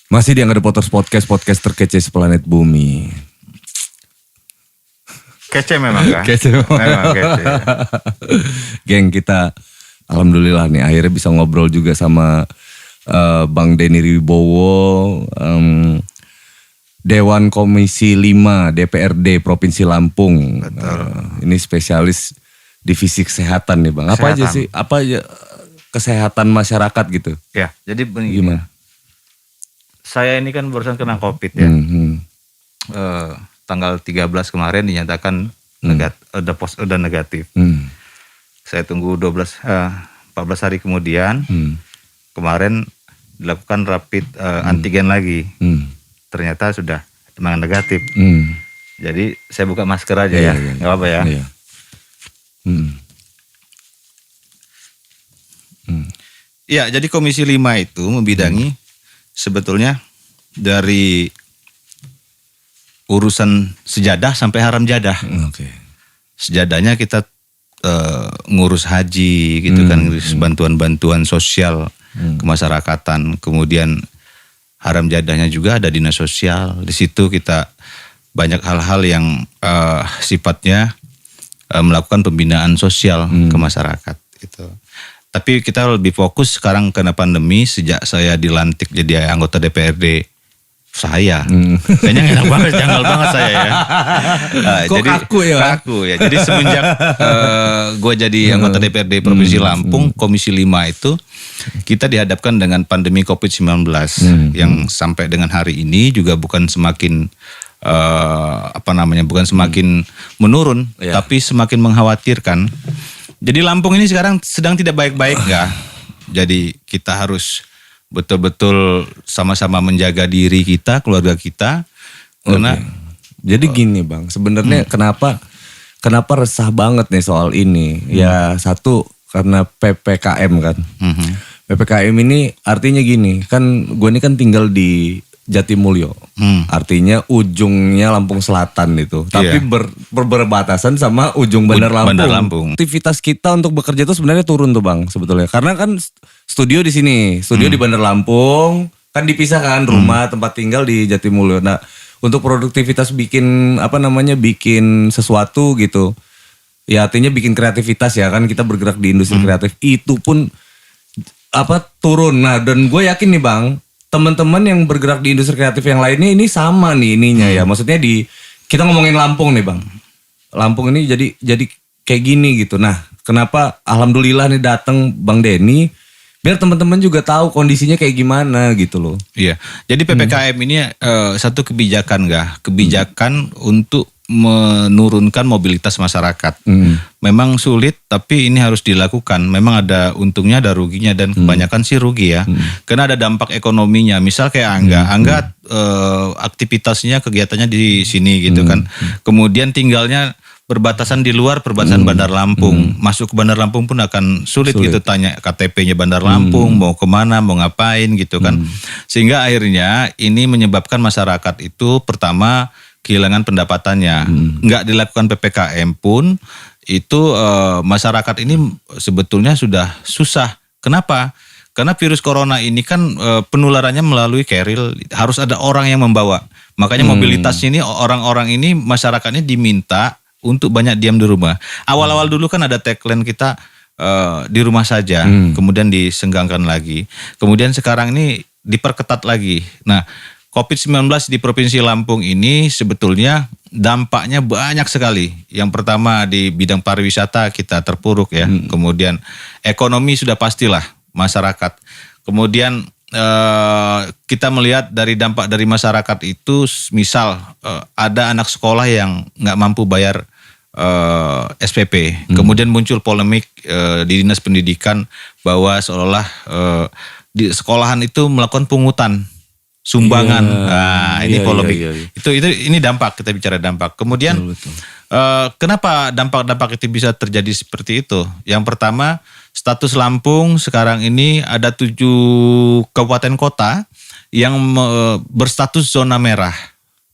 Masih di Angga Poters Podcast terkece seplanet bumi. Kece memang kan? Kece Memang kece. Geng, kita alhamdulillah nih akhirnya bisa ngobrol juga sama Bang Denny Wibowo, Dewan Komisi 5 DPRD Provinsi Lampung. Ini spesialis divisi kesehatan nih Bang. Apa aja sih? Apa aja kesehatan masyarakat gitu? Ya, jadi begini. Gimana? Saya ini kan barusan kena COVID ya. Tanggal 13 kemarin dinyatakan udah negatif. Saya tunggu 14 hari kemudian. Kemarin dilakukan rapid antigen lagi. Ternyata sudah emang negatif. Jadi saya buka masker aja ya. Nggak apa-apa ya. Iya. Ya, jadi Komisi 5 itu membidangi sebetulnya dari urusan sejadah sampai haram jadah. Sejadahnya kita ngurus haji gitu kan, ngurus bantuan-bantuan sosial kemasyarakatan. Kemudian haram jadahnya juga ada dinas sosial. Di situ kita banyak hal-hal yang sifatnya melakukan pembinaan sosial ke masyarakat gitu. Tapi kita lebih fokus sekarang karena pandemi sejak saya dilantik jadi anggota DPRD saya. Kayaknya enak banget, janggal banget saya ya. Kok jadi kaku ya? Kaku ya. Jadi semenjak gue jadi anggota DPRD Provinsi Lampung, Komisi 5 itu kita dihadapkan dengan pandemi COVID-19 yang sampai dengan hari ini juga bukan semakin bukan semakin menurun, tapi semakin mengkhawatirkan. Jadi Lampung ini sekarang sedang tidak baik-baik ya. Jadi kita harus betul-betul sama-sama menjaga diri kita, keluarga kita. Karena jadi gini Bang, sebenarnya kenapa resah banget nih soal ini? Ya satu karena PPKM kan. PPKM ini artinya gini, kan gue ini kan tinggal di Jatimulyo, artinya ujungnya Lampung Selatan itu, tapi berbatasan sama ujung Bandar Lampung. Aktivitas kita untuk bekerja itu sebenarnya turun tuh Bang sebetulnya, karena kan studio di sini, studio di Bandar Lampung, kan dipisah kan rumah tempat tinggal di Jatimulyo. Nah untuk produktivitas bikin bikin sesuatu gitu, ya artinya bikin kreativitas ya kan, kita bergerak di industri kreatif itu pun turun. Nah dan gue yakin nih Bang, teman-teman yang bergerak di industri kreatif yang lainnya ini sama nih ininya ya. Maksudnya kita ngomongin Lampung nih Bang. Lampung ini jadi kayak gini gitu. Nah, kenapa alhamdulillah nih datang Bang Denny biar teman-teman juga tahu kondisinya kayak gimana gitu loh. Iya. Jadi PPKM ini satu kebijakan untuk menurunkan mobilitas masyarakat. Memang sulit tapi ini harus dilakukan. Memang ada untungnya ada ruginya dan kebanyakan sih rugi ya. Karena ada dampak ekonominya. Misal kayak Angga aktivitasnya kegiatannya di sini gitu kan. Kemudian tinggalnya berbatasan di luar perbatasan Bandar Lampung. Masuk ke Bandar Lampung pun akan sulit gitu, tanya KTP-nya Bandar Lampung, mau kemana, mau ngapain gitu kan. Sehingga akhirnya ini menyebabkan masyarakat itu pertama kehilangan pendapatannya. Nggak dilakukan PPKM pun itu masyarakat ini sebetulnya sudah susah. Kenapa? Karena virus corona ini kan penularannya melalui keril, harus ada orang yang membawa. Makanya mobilitasnya ini orang-orang ini masyarakatnya diminta untuk banyak diam di rumah. Awal-awal dulu kan ada tagline kita di rumah saja, kemudian disenggangkan lagi. Kemudian sekarang ini diperketat lagi. Nah, COVID-19 di Provinsi Lampung ini sebetulnya dampaknya banyak sekali. Yang pertama di bidang pariwisata kita terpuruk ya. Kemudian ekonomi sudah pastilah masyarakat. Kemudian kita melihat dari dampak dari masyarakat itu, misal ada anak sekolah yang nggak mampu bayar SPP. Kemudian muncul polemik di Dinas Pendidikan bahwa seolah-olah di sekolahan itu melakukan pungutan sumbangan. Ini polemik. Ini dampak, kita bicara dampak. Kemudian betul. Kenapa dampak-dampak itu bisa terjadi seperti itu? Yang pertama, status Lampung sekarang ini ada 7 kabupaten kota yang berstatus zona merah.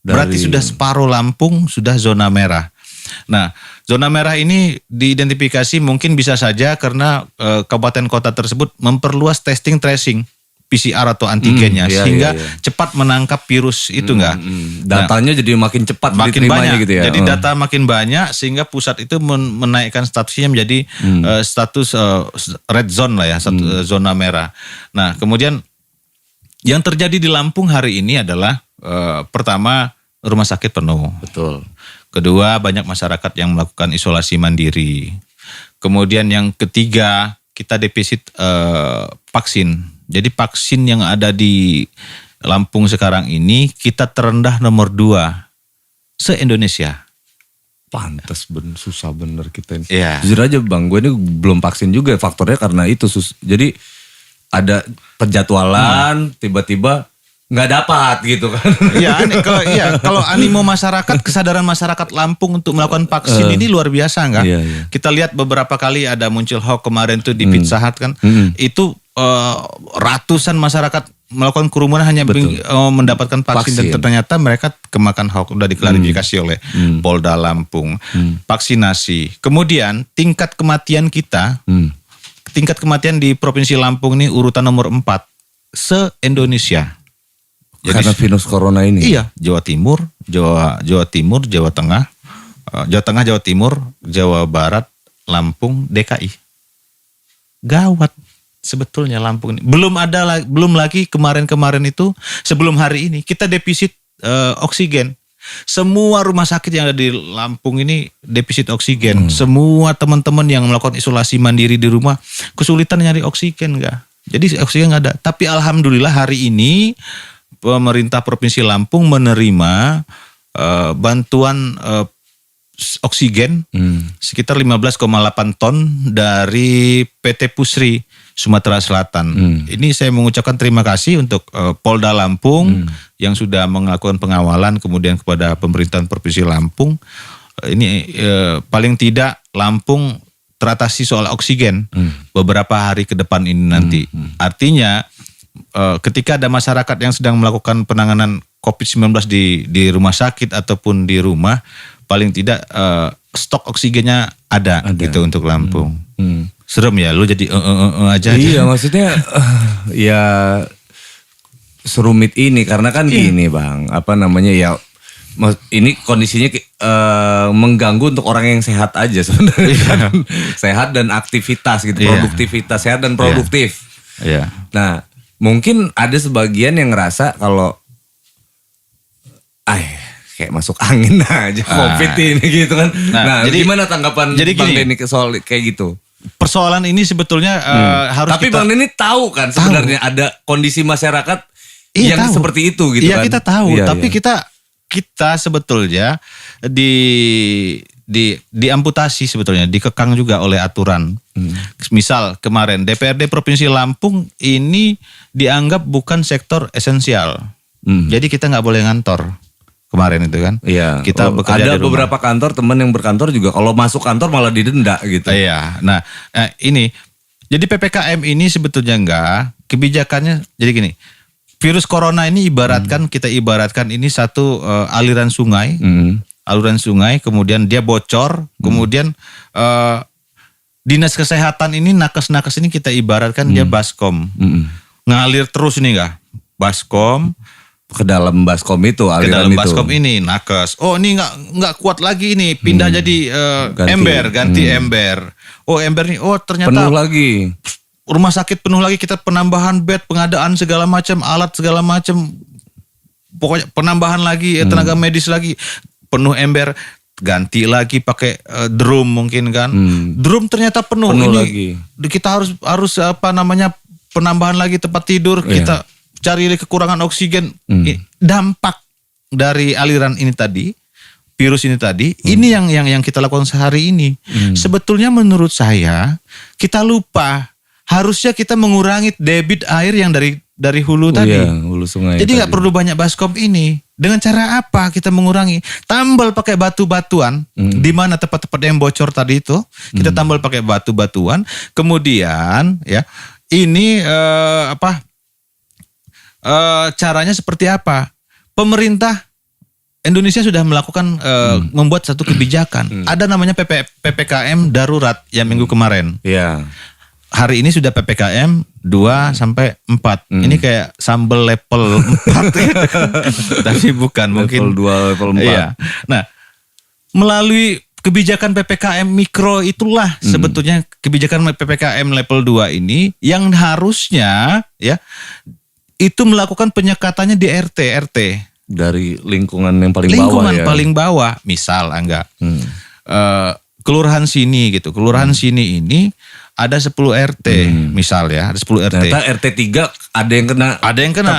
Berarti sudah separuh Lampung sudah zona merah. Nah, zona merah ini diidentifikasi mungkin bisa saja karena kabupaten kota tersebut memperluas testing tracing. PCR atau antigennya Iya, sehingga iya. cepat menangkap virus itu enggak. Datanya jadi makin cepat Makin diterimanya banyak. gitu ya. Jadi data makin banyak sehingga pusat itu menaikkan statusnya menjadi status red zone lah ya, zona merah. Nah, kemudian yang terjadi di Lampung hari ini adalah pertama rumah sakit penuh. Betul. Kedua, banyak masyarakat yang melakukan isolasi mandiri. Kemudian yang ketiga, kita defisit vaksin. Jadi vaksin yang ada di Lampung sekarang ini kita terendah nomor 2 se-Indonesia. Pantes susah bener kita ini. Iya. Jujur aja Bang, gue ini belum vaksin juga, faktornya karena itu jadi ada penjadwalan tiba-tiba nggak dapat gitu kan. Kalau animo masyarakat, kesadaran masyarakat Lampung untuk melakukan vaksin ini luar biasa enggak? Iya. Kita lihat beberapa kali ada muncul hoax kemarin tuh di Pizza Hut kan. Itu ratusan masyarakat melakukan kerumunan hanya mendapatkan vaksin dan ternyata mereka kemakan hoax, udah diklarifikasi oleh Polda Lampung. Vaksinasi. Kemudian tingkat kematian kita, tingkat kematian di Provinsi Lampung ini urutan nomor 4 se-Indonesia. Jadi, karena virus corona ini. Iya, Jawa Timur, Jawa Timur, Jawa Tengah, Jawa Timur, Jawa Barat, Lampung, DKI. Gawat sebetulnya Lampung ini. Belum lagi kemarin-kemarin itu sebelum hari ini kita defisit oksigen. Semua rumah sakit yang ada di Lampung ini defisit oksigen. Semua teman-teman yang melakukan isolasi mandiri di rumah kesulitan nyari oksigen enggak. Jadi oksigen enggak ada. Tapi alhamdulillah hari ini pemerintah Provinsi Lampung menerima bantuan oksigen sekitar 15,8 ton dari PT Pusri Sumatera Selatan. Ini saya mengucapkan terima kasih untuk Polda Lampung yang sudah melakukan pengawalan, kemudian kepada pemerintahan Provinsi Lampung. Ini paling tidak Lampung teratasi soal oksigen beberapa hari ke depan ini nanti. Artinya ketika ada masyarakat yang sedang melakukan penanganan COVID-19 di rumah sakit ataupun di rumah, paling tidak stok oksigennya ada. Gitu untuk Lampung. Serem ya, lu jadi aja. Iya, maksudnya ya serumit ini karena kan gini Bang, apa namanya ya, ini kondisinya mengganggu untuk orang yang sehat aja sebenarnya. Sehat dan aktivitas gitu, produktivitas, sehat dan produktif. Iya. Nah, mungkin ada sebagian yang ngerasa kalau kayak masuk angin aja COVID ini gitu kan. Nah, jadi gimana tanggapan Bang Denny soal kayak gitu? Persoalan ini sebetulnya harus tapi Bang Denny tahu kan sebenarnya ada kondisi masyarakat yang tahu. Seperti itu gitu kan. Iya, kita tahu, tapi kita sebetulnya diamputasi sebetulnya, dikekang juga oleh aturan. Misal kemarin DPRD Provinsi Lampung ini dianggap bukan sektor esensial. Jadi kita nggak boleh ngantor kemarin itu kan. Iya. Kita bekerja ada di rumah. beberapa kantor, teman yang berkantor juga kalau masuk kantor malah didenda gitu. Iya. Nah, ini jadi PPKM ini sebetulnya kebijakannya jadi gini. Virus corona ini kita ibaratkan ini satu aliran sungai. Aliran sungai, kemudian dia bocor, kemudian dinas kesehatan ini nakes ini kita ibaratkan dia baskom. Ngalir terus ini baskom ke dalam baskom itu, aliran ke dalam itu. baskom ini nakes. Oh, ini nggak kuat lagi nih, pindah jadi ganti ember. Oh, ember nih, ternyata penuh lagi. Rumah sakit penuh lagi, kita penambahan bed, pengadaan segala macam, alat segala macam. Pokoknya penambahan lagi, tenaga medis lagi, penuh ember, ganti lagi pakai drum mungkin kan. Drum ternyata penuh ini lagi. Kita harus penambahan lagi tempat tidur, kita cari kekurangan oksigen. Dampak dari aliran ini tadi, virus ini tadi, ini yang kita lakukan sehari ini. Sebetulnya menurut saya kita lupa, harusnya kita mengurangi debit air yang dari hulu tadi. Hulu sungai. Jadi nggak perlu banyak baskom ini. Dengan cara apa kita mengurangi? Tambal pakai batu-batuan di mana tempat-tempat yang bocor tadi itu, kita tambal pakai batu-batuan. Kemudian ini caranya seperti apa? Pemerintah Indonesia sudah melakukan membuat satu kebijakan. Ada namanya PPKM darurat yang minggu kemarin. Iya. hari ini sudah PPKM 2 sampai 4. Ini kayak sambal level 4 gitu kan. Tapi bukan, mungkin level 2, level 4. Iya. Nah, melalui kebijakan PPKM mikro itulah sebetulnya kebijakan PPKM level 2 ini yang harusnya ya itu melakukan penyekatannya di RT. Dari lingkungan yang paling bawah ya. Lingkungan paling bawah. Misal Angga. Kelurahan sini gitu. Kelurahan sini ini ada 10 RT misal ya, ada 10 RT. Ternyata RT 3 ada yang kena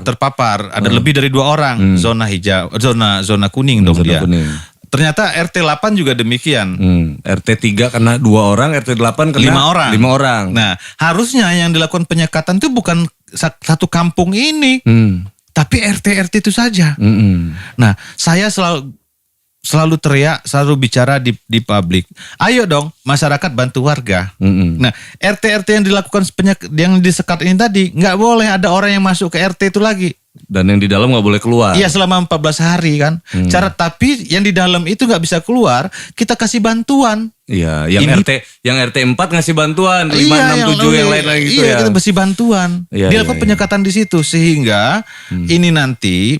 terpapar. Ada lebih dari 2 orang. Zona hijau, zona kuning dong dia. Kuning. Ternyata RT 8 juga demikian. RT 3 kena 2 orang, RT 8 kena 5 orang. Nah, harusnya yang dilakukan penyekatan itu bukan satu kampung ini. Tapi RT itu saja. Nah, saya selalu teriak, selalu bicara di publik. Ayo dong, masyarakat bantu warga. Nah, RT yang dilakukan yang disekat ini tadi, nggak boleh ada orang yang masuk ke RT itu lagi. Dan yang di dalam nggak boleh keluar. Iya, selama 14 hari kan. Tapi yang di dalam itu nggak bisa keluar, kita kasih bantuan. Iya, yang RT 4 ngasih bantuan, 5, 6, 7 yang lain-lain gitu ya. Iya, kita kasih bantuan. Dilakukan penyekatan di situ sehingga ini nanti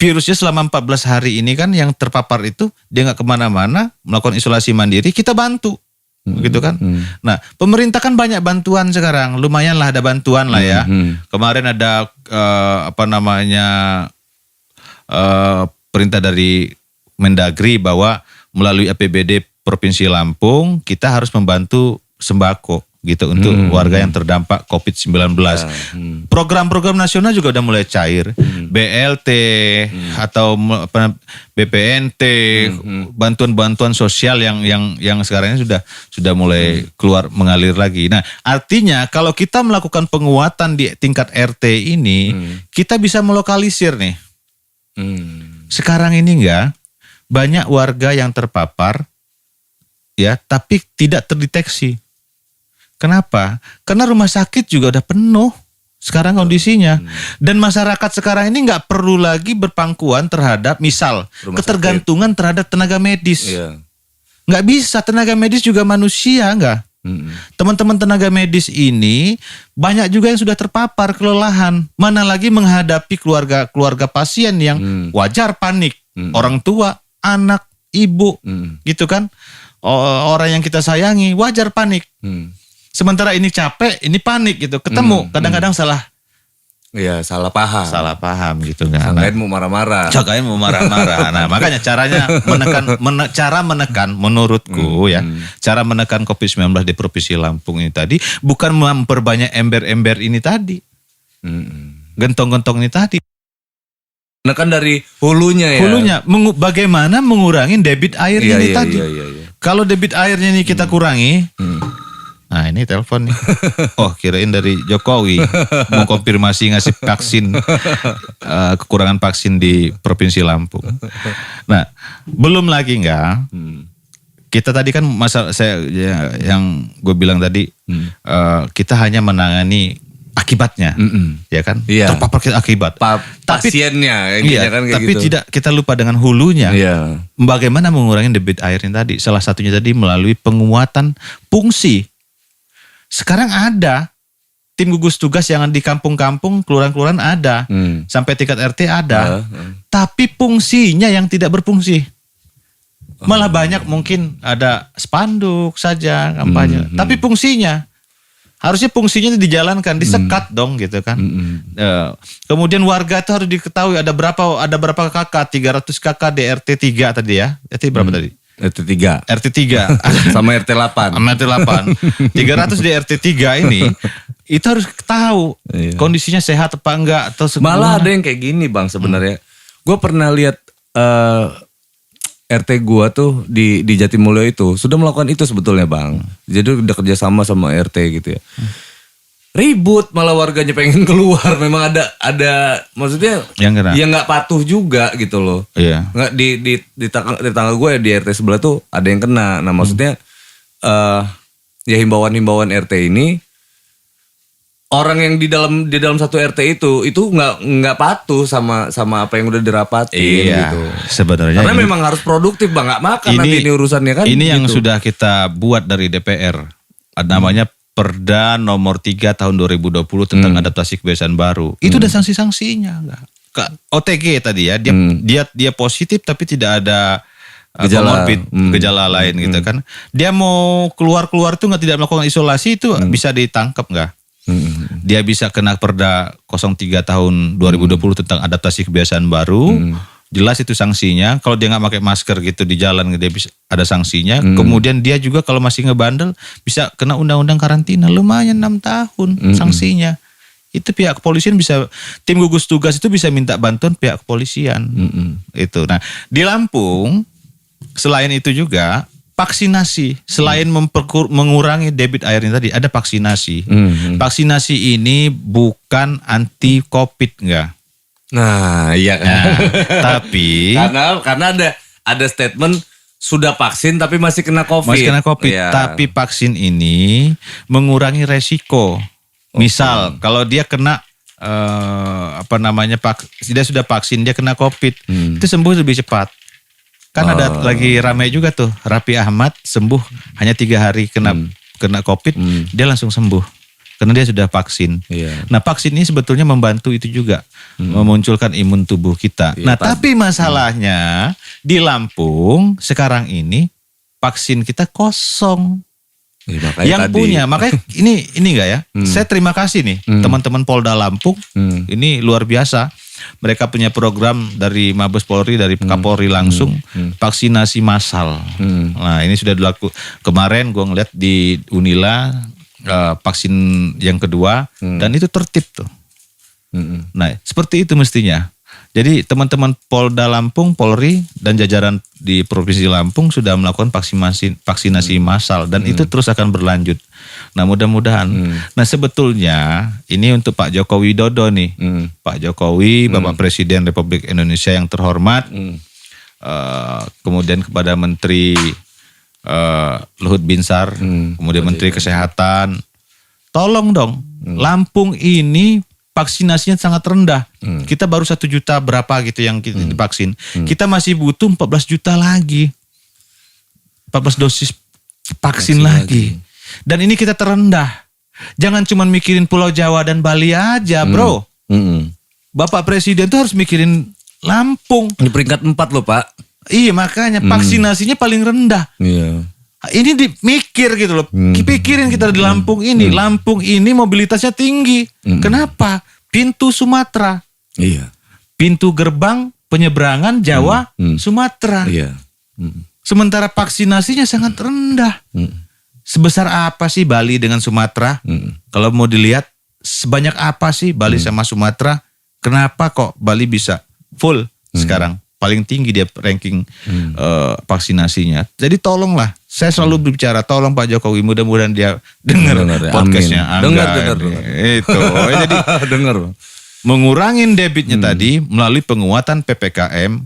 virusnya selama 14 hari ini kan yang terpapar itu dia nggak kemana-mana, melakukan isolasi mandiri, kita bantu. Gitu kan. Nah, pemerintah kan banyak bantuan sekarang, lumayan lah ada bantuan lah ya. Kemarin ada perintah dari Mendagri bahwa melalui APBD Provinsi Lampung kita harus membantu sembako gitu untuk warga yang terdampak COVID-19. Program-program nasional juga udah mulai cair. BLT atau BPNT, bantuan-bantuan sosial yang sekarang ini sudah mulai keluar mengalir lagi. Nah, artinya kalau kita melakukan penguatan di tingkat RT ini, kita bisa melokalisir nih. Sekarang ini enggak banyak warga yang terpapar ya, tapi tidak terdeteksi. Kenapa? Karena rumah sakit juga udah penuh sekarang kondisinya. Dan masyarakat sekarang ini nggak perlu lagi berpangkuan terhadap misal ketergantungan terhadap tenaga medis. Nggak bisa, tenaga medis juga manusia nggak. Teman-teman tenaga medis ini banyak juga yang sudah terpapar kelelahan. Mana lagi menghadapi keluarga pasien yang wajar panik. Orang tua, anak, ibu gitu kan. Orang yang kita sayangi wajar panik. Sementara ini capek, ini panik gitu. Ketemu, kadang-kadang salah. Iya, salah paham. Salah paham gitu kan. Sangkain mau marah-marah. Sangkain mau marah-marah. Nah, makanya caranya cara menekan menurutku ya. Cara menekan COVID-19 di Provinsi Lampung ini tadi bukan memperbanyak ember-ember ini tadi. Gentong-gentong ini tadi. Menekan dari hulunya ya. Hulunya, bagaimana mengurangi debit airnya ini tadi. Kalau debit airnya ini kita kurangi. Nah, ini telepon nih. Oh, kirain dari Jokowi mau konfirmasi ngasih vaksin, kekurangan vaksin di Provinsi Lampung. Nah, belum lagi enggak. Kita tadi kan yang gue bilang tadi, kita hanya menangani akibatnya, ya kan? Iya. Terpapar akibat. Pasiennya, kan kayak tapi gitu. tidak kita lupa dengan hulunya. Bagaimana mengurangi debit airnya tadi? Salah satunya tadi melalui penguatan fungsi. Sekarang ada tim gugus tugas yang di kampung-kampung, kelurahan-kelurahan ada, sampai tingkat RT ada, tapi fungsinya yang tidak berfungsi. Malah banyak mungkin ada spanduk saja kampanye, tapi fungsinya harusnya dijalankan, disekat dong gitu kan. Kemudian warga itu harus diketahui ada berapa kakak, 300 kakak di RT 3 tadi ya, RT berapa tadi? RT 3 sama RT 8 sama RT 8 300 di RT 3 ini itu harus tahu kondisinya sehat apa enggak atau malah ada yang kayak gini Bang sebenarnya. Gue pernah lihat RT gua tuh di Jatimulyo itu sudah melakukan itu sebetulnya Bang. Jadi udah kerjasama sama RT gitu ya. Ribut malah warganya pengen keluar. Memang ada maksudnya yang nggak patuh juga gitu loh. Iya. Nggak di tangga gue ya di RT sebelah tuh ada yang kena. Nah maksudnya ya himbauan RT ini orang yang di dalam satu RT itu nggak patuh sama apa yang udah dirapatin gitu. Sebenarnya karena memang harus produktif Bang, nggak makan nanti ini urusannya kan. Ini gitu. Yang sudah kita buat dari DPR. Namanya Perda nomor 3 tahun 2020 tentang adaptasi kebiasaan baru. Itu udah sanksi-sanksinya enggak? OTG tadi ya, dia positif tapi tidak ada gejala lain gitu kan. Dia mau keluar tuh tidak melakukan isolasi itu bisa ditangkap enggak? Dia bisa kena Perda 03 tahun 2020 tentang adaptasi kebiasaan baru. Jelas itu sanksinya. Kalau dia nggak pakai masker gitu di jalan, dia bisa ada sanksinya. Kemudian dia juga kalau masih ngebandel bisa kena undang-undang karantina. Lumayan 6 tahun sanksinya. Itu pihak kepolisian bisa, tim gugus tugas itu bisa minta bantuan pihak kepolisian. Itu. Nah, di Lampung selain itu juga vaksinasi, selain mengurangi debit airnya tadi, ada vaksinasi. Vaksinasi ini bukan anti COVID enggak? Nah, iya kan. Nah, tapi karena ada statement sudah vaksin tapi masih kena COVID. Masih kena COVID, ya. Tapi vaksin ini mengurangi resiko. Misal kalau dia kena dia sudah vaksin, dia kena COVID, itu sembuh lebih cepat. Kan ada lagi ramai juga tuh, Raffi Ahmad sembuh hanya 3 hari kena COVID, dia langsung sembuh karena dia sudah vaksin. Nah, vaksin ini sebetulnya membantu itu juga, memunculkan imun tubuh kita. Nah, tapi masalahnya di Lampung sekarang ini vaksin kita kosong. Yang punya, makanya ini enggak ya? Saya terima kasih nih teman-teman Polda Lampung, ini luar biasa. Mereka punya program dari Mabes Polri, dari Kapolri langsung, vaksinasi massal. Nah, ini sudah dilakukan. Kemarin gue ngeliat di Unila vaksin yang kedua, dan itu tertib tuh. Nah, seperti itu mestinya. Jadi teman-teman Polda Lampung, Polri, dan jajaran di Provinsi Lampung sudah melakukan vaksinasi massal, dan itu terus akan berlanjut. Nah, mudah-mudahan. Nah, sebetulnya ini untuk Pak Joko Widodo nih. Pak Jokowi, Bapak Presiden Republik Indonesia yang terhormat. Kemudian kepada Menteri Luhut Binsar, kemudian Menteri Kesehatan. Tolong dong, Lampung ini vaksinasinya sangat rendah. Kita baru 1 juta berapa gitu yang kita divaksin. Kita masih butuh 14 juta lagi. 14 dosis vaksin lagi. Dan ini kita terendah. Jangan cuma mikirin Pulau Jawa dan Bali aja, bro. Bapak Presiden tuh harus mikirin Lampung. Di peringkat 4 loh, Pak. Iya, makanya vaksinasinya paling rendah. Iya. Ini mikir gitu loh. Pikirin kita di Lampung ini. Lampung ini mobilitasnya tinggi. Kenapa? Pintu Sumatera. Iya. Pintu gerbang penyeberangan Jawa, Sumatera. Iya. Sementara vaksinasinya sangat rendah. Sebesar apa sih Bali dengan Sumatera? Kalau mau dilihat, sebanyak apa sih Bali sama Sumatera? Kenapa kok Bali bisa full sekarang? Paling tinggi dia ranking vaksinasinya. Jadi tolonglah, saya selalu berbicara, tolong Pak Jokowi, mudah-mudahan dia dengar podcastnya. Dengar. Itu. Jadi dengar. Mengurangin debitnya tadi melalui penguatan PPKM,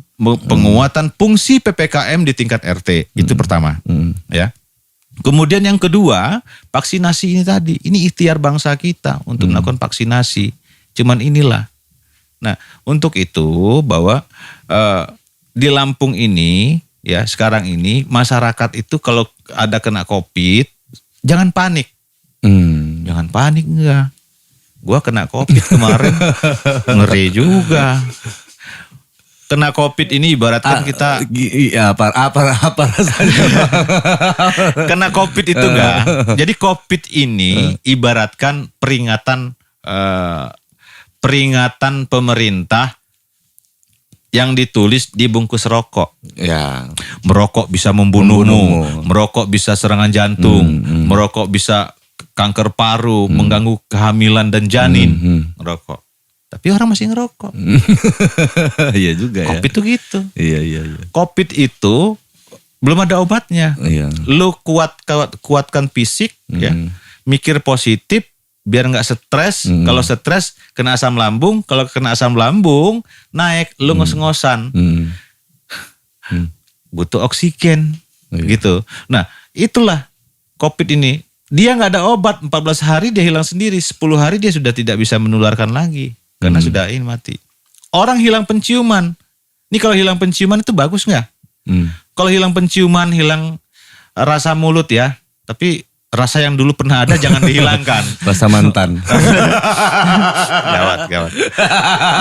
penguatan fungsi PPKM di tingkat RT. Itu pertama. Ya. Kemudian yang kedua, vaksinasi ini tadi. Ini ikhtiar bangsa kita untuk melakukan vaksinasi. Cuman inilah. Nah, untuk itu bahwa di Lampung ini ya sekarang ini masyarakat itu kalau ada kena COVID jangan panik. Jangan panik enggak. Gua kena COVID kemarin ngeri juga. Kena COVID ini ibaratkan kita apa rasanya? Kena COVID itu enggak. Jadi COVID ini ibaratkan peringatan pemerintah yang ditulis di bungkus rokok. Ya. Merokok bisa membunuhmu, merokok bisa serangan jantung, merokok bisa kanker paru, mengganggu kehamilan dan janin. Merokok. Tapi orang masih ngerokok. Iya juga ya. COVID itu gitu. Iya. COVID itu belum ada obatnya. Iya. Lu kuatkan fisik, ya, mikir positif, biar nggak stres. Kalau stres kena asam lambung, kalau kena asam lambung naik, lu ngos-ngosan. Butuh oksigen, gitu. Nah, itulah COVID ini. Dia nggak ada obat, 14 hari dia hilang sendiri, 10 hari dia sudah tidak bisa menularkan lagi karena sudah mati. Orang hilang penciuman. Ini kalau hilang penciuman itu bagus nggak? Kalau hilang penciuman, hilang rasa mulut ya, tapi rasa yang dulu pernah ada jangan dihilangkan. Rasa mantan. Gawat.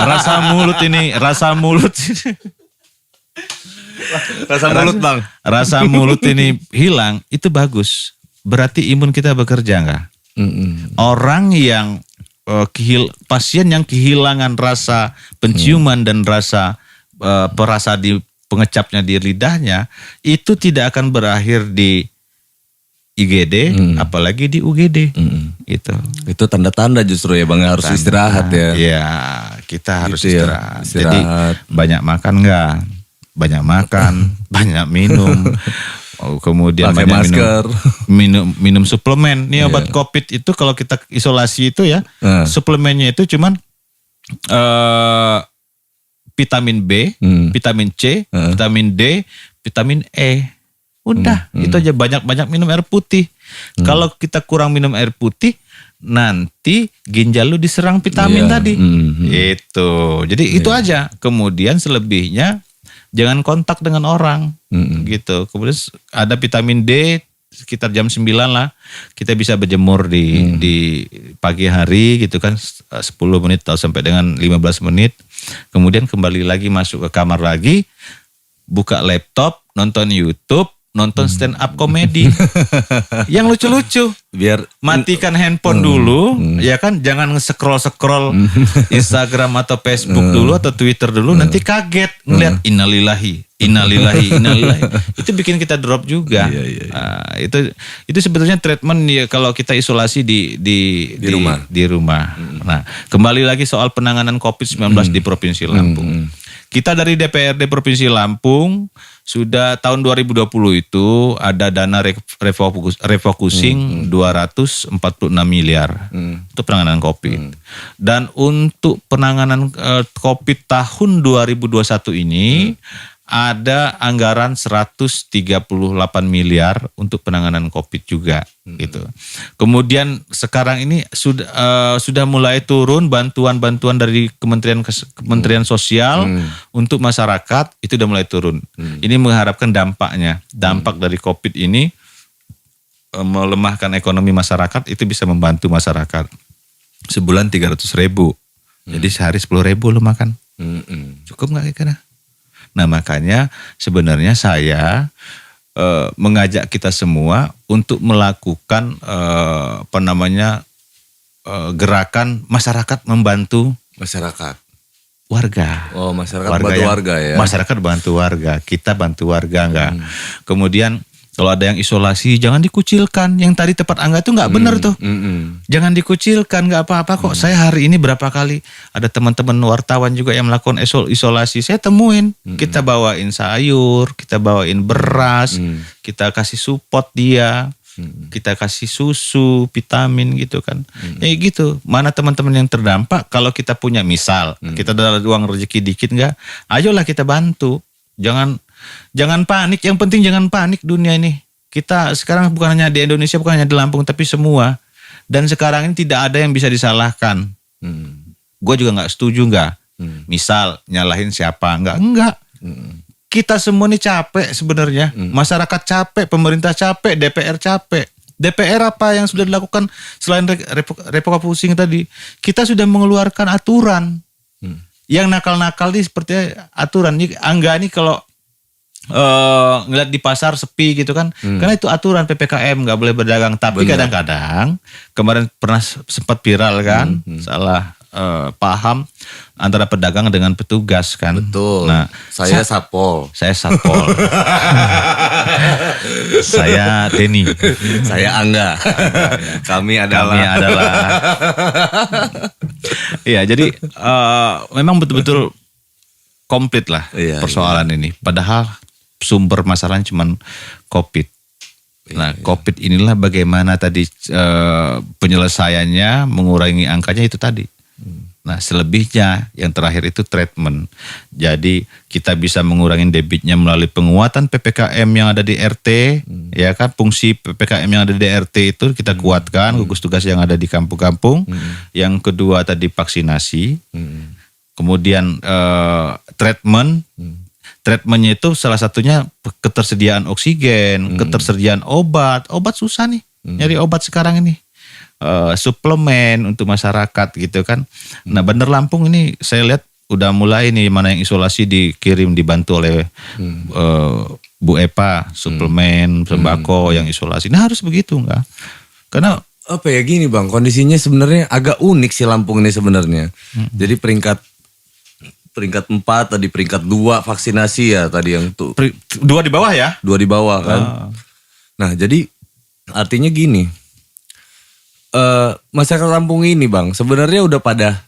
Rasa mulut ini. Rasa mulut bang. Rasa mulut ini hilang, itu bagus. Berarti imun kita bekerja nggak? Orang yang pasien yang kehilangan rasa penciuman dan rasa perasa di pengecapnya di lidahnya, itu tidak akan berakhir di IGD, apalagi di UGD. Itu tanda-tanda justru ya bang, harus istirahat ya. Iya, kita harus Gitu ya, istirahat. istirahat. Jadi banyak makan nggak? Banyak makan, banyak minum. Kemudian pakai banyak masker, minum suplemen. Nih obat COVID itu kalau kita isolasi itu ya, suplemennya itu cuman vitamin B, vitamin C, vitamin D, vitamin E. Udah, itu aja. Banyak-banyak minum air putih. Kalau kita kurang minum air putih, nanti ginjal lu diserang vitamin tadi. Itu. Jadi itu aja. Kemudian selebihnya jangan kontak dengan orang, gitu. Kemudian ada vitamin D sekitar jam 9 lah. Kita bisa berjemur di pagi hari gitu kan, 10 menit atau sampai dengan 15 menit. Kemudian kembali lagi masuk ke kamar lagi, buka laptop, nonton YouTube, nonton stand up komedi yang lucu-lucu. biar Matikan handphone dulu, ya kan, jangan scroll Instagram atau Facebook dulu atau Twitter dulu, nanti kaget ngeliat innalillahi. Itu bikin kita drop juga. Nah, itu sebetulnya treatment ya kalau kita isolasi di rumah. Nah, kembali lagi soal penanganan COVID-19 di Provinsi Lampung. Kita dari DPRD Provinsi Lampung sudah tahun 2020 itu ada dana refocusing 246 miliar untuk penanganan COVID. Dan untuk penanganan COVID tahun 2021 ini ada anggaran 138 miliar untuk penanganan COVID juga gitu. Kemudian sekarang ini sudah mulai turun bantuan-bantuan dari Kementerian Sosial untuk masyarakat, itu sudah mulai turun. Ini mengharapkan dampak dari COVID ini melemahkan ekonomi masyarakat, itu bisa membantu masyarakat. Sebulan 300.000. Jadi sehari 10.000 lu makan. Cukup nggak kira-kira? Nah makanya sebenarnya saya mengajak kita semua untuk melakukan gerakan masyarakat membantu warga. Oh, masyarakat bantu warga ya. Masyarakat bantu warga, kita bantu warga enggak. Kemudian kalau ada yang isolasi jangan dikucilkan. Yang tadi tempat Angga itu enggak benar tuh. Jangan dikucilkan, enggak apa-apa kok. Saya hari ini berapa kali ada teman-teman wartawan juga yang melakukan isolasi. Saya temuin, kita bawain sayur, kita bawain beras, kita kasih support dia. Kita kasih susu, vitamin gitu kan. Ya gitu. Mana teman-teman yang terdampak, kalau kita punya misal, kita ada uang rezeki dikit enggak, ayolah kita bantu. Jangan panik, yang penting jangan panik dunia ini. Kita sekarang bukan hanya di Indonesia, bukan hanya di Lampung, tapi semua. Dan sekarang ini tidak ada yang bisa disalahkan. Gue juga gak setuju misal nyalahin siapa, enggak. Kita semua ini capek sebenarnya. Masyarakat capek, pemerintah capek, DPR capek. DPR apa yang sudah dilakukan selain refocusing tadi? Kita sudah mengeluarkan aturan. Yang nakal-nakal ini seperti aturan. Angga ini kalau ngeliat di pasar sepi gitu kan, karena itu aturan PPKM nggak boleh berdagang. Tapi kadang-kadang kemarin pernah sempat viral kan, salah paham antara pedagang dengan petugas kan. Betul. Nah, saya satpol. Saya Denny. Saya Angga. Kami adalah. Iya, jadi memang betul-betul komplit lah persoalan ini. Padahal sumber masalahnya cuma COVID. Nah, COVID inilah bagaimana tadi penyelesaiannya, mengurangi angkanya itu tadi. Nah, selebihnya yang terakhir itu treatment. Jadi kita bisa mengurangi debitnya melalui penguatan PPKM yang ada di RT, ya kan, fungsi PPKM yang ada di RT itu kita kuatkan, gugus tugas yang ada di kampung-kampung. Yang kedua tadi vaksinasi. Kemudian treatmentnya itu salah satunya ketersediaan oksigen, ketersediaan obat susah nih. nyari obat sekarang ini. Suplemen untuk masyarakat gitu kan. Nah Bandar Lampung ini saya lihat udah mulai nih, mana yang isolasi dikirim dibantu oleh Bu Epa, suplemen, sembako yang isolasi. Nah harus begitu enggak? Karena apa ya gini Bang, kondisinya sebenarnya agak unik sih Lampung ini sebenarnya. Jadi peringkat 4 tadi, peringkat 2 vaksinasi ya tadi yang tuh. 2 di bawah ya? 2 di bawah kan. Nah jadi artinya gini, masyarakat Lampung ini Bang sebenarnya udah pada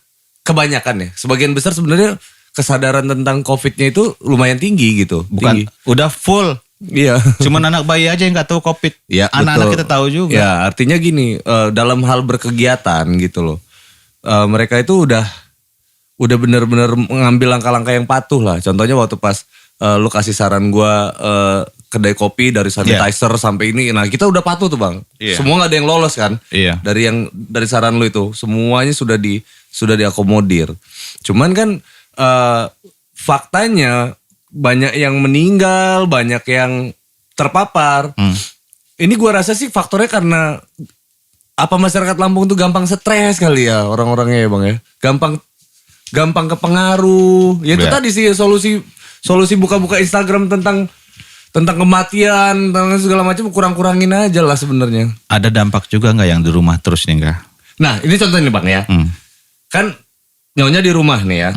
kebanyakan ya, sebagian besar sebenarnya kesadaran tentang COVID-nya itu lumayan tinggi gitu. Bukan, tinggi. udah full. Iya. Cuman anak bayi aja yang gak tahu COVID. Ya, anak-anak kita tahu juga. Ya artinya gini, dalam hal berkegiatan gitu loh. Mereka itu udah benar-benar mengambil langkah-langkah yang patuh lah. Contohnya waktu pas lu kasih saran gue kedai kopi dari sanitizer sampai ini. Nah kita udah patuh tuh Bang. Semua gak ada yang lolos kan. Dari saran lu itu. Semuanya sudah diakomodir. Cuman kan faktanya banyak yang meninggal, banyak yang terpapar. Ini gua rasa sih faktornya karena apa masyarakat Lampung tuh gampang stres kali ya orang-orangnya ya Bang ya. Gampang kepengaruh. Ya itu tadi sih solusi buka-buka Instagram tentang kematian, tentang segala macam kurang-kurangin aja lah sebenarnya. Ada dampak juga nggak yang di rumah terus nih enggak? Nah ini contohnya Bang ya. Kan nyonya di rumah nih ya.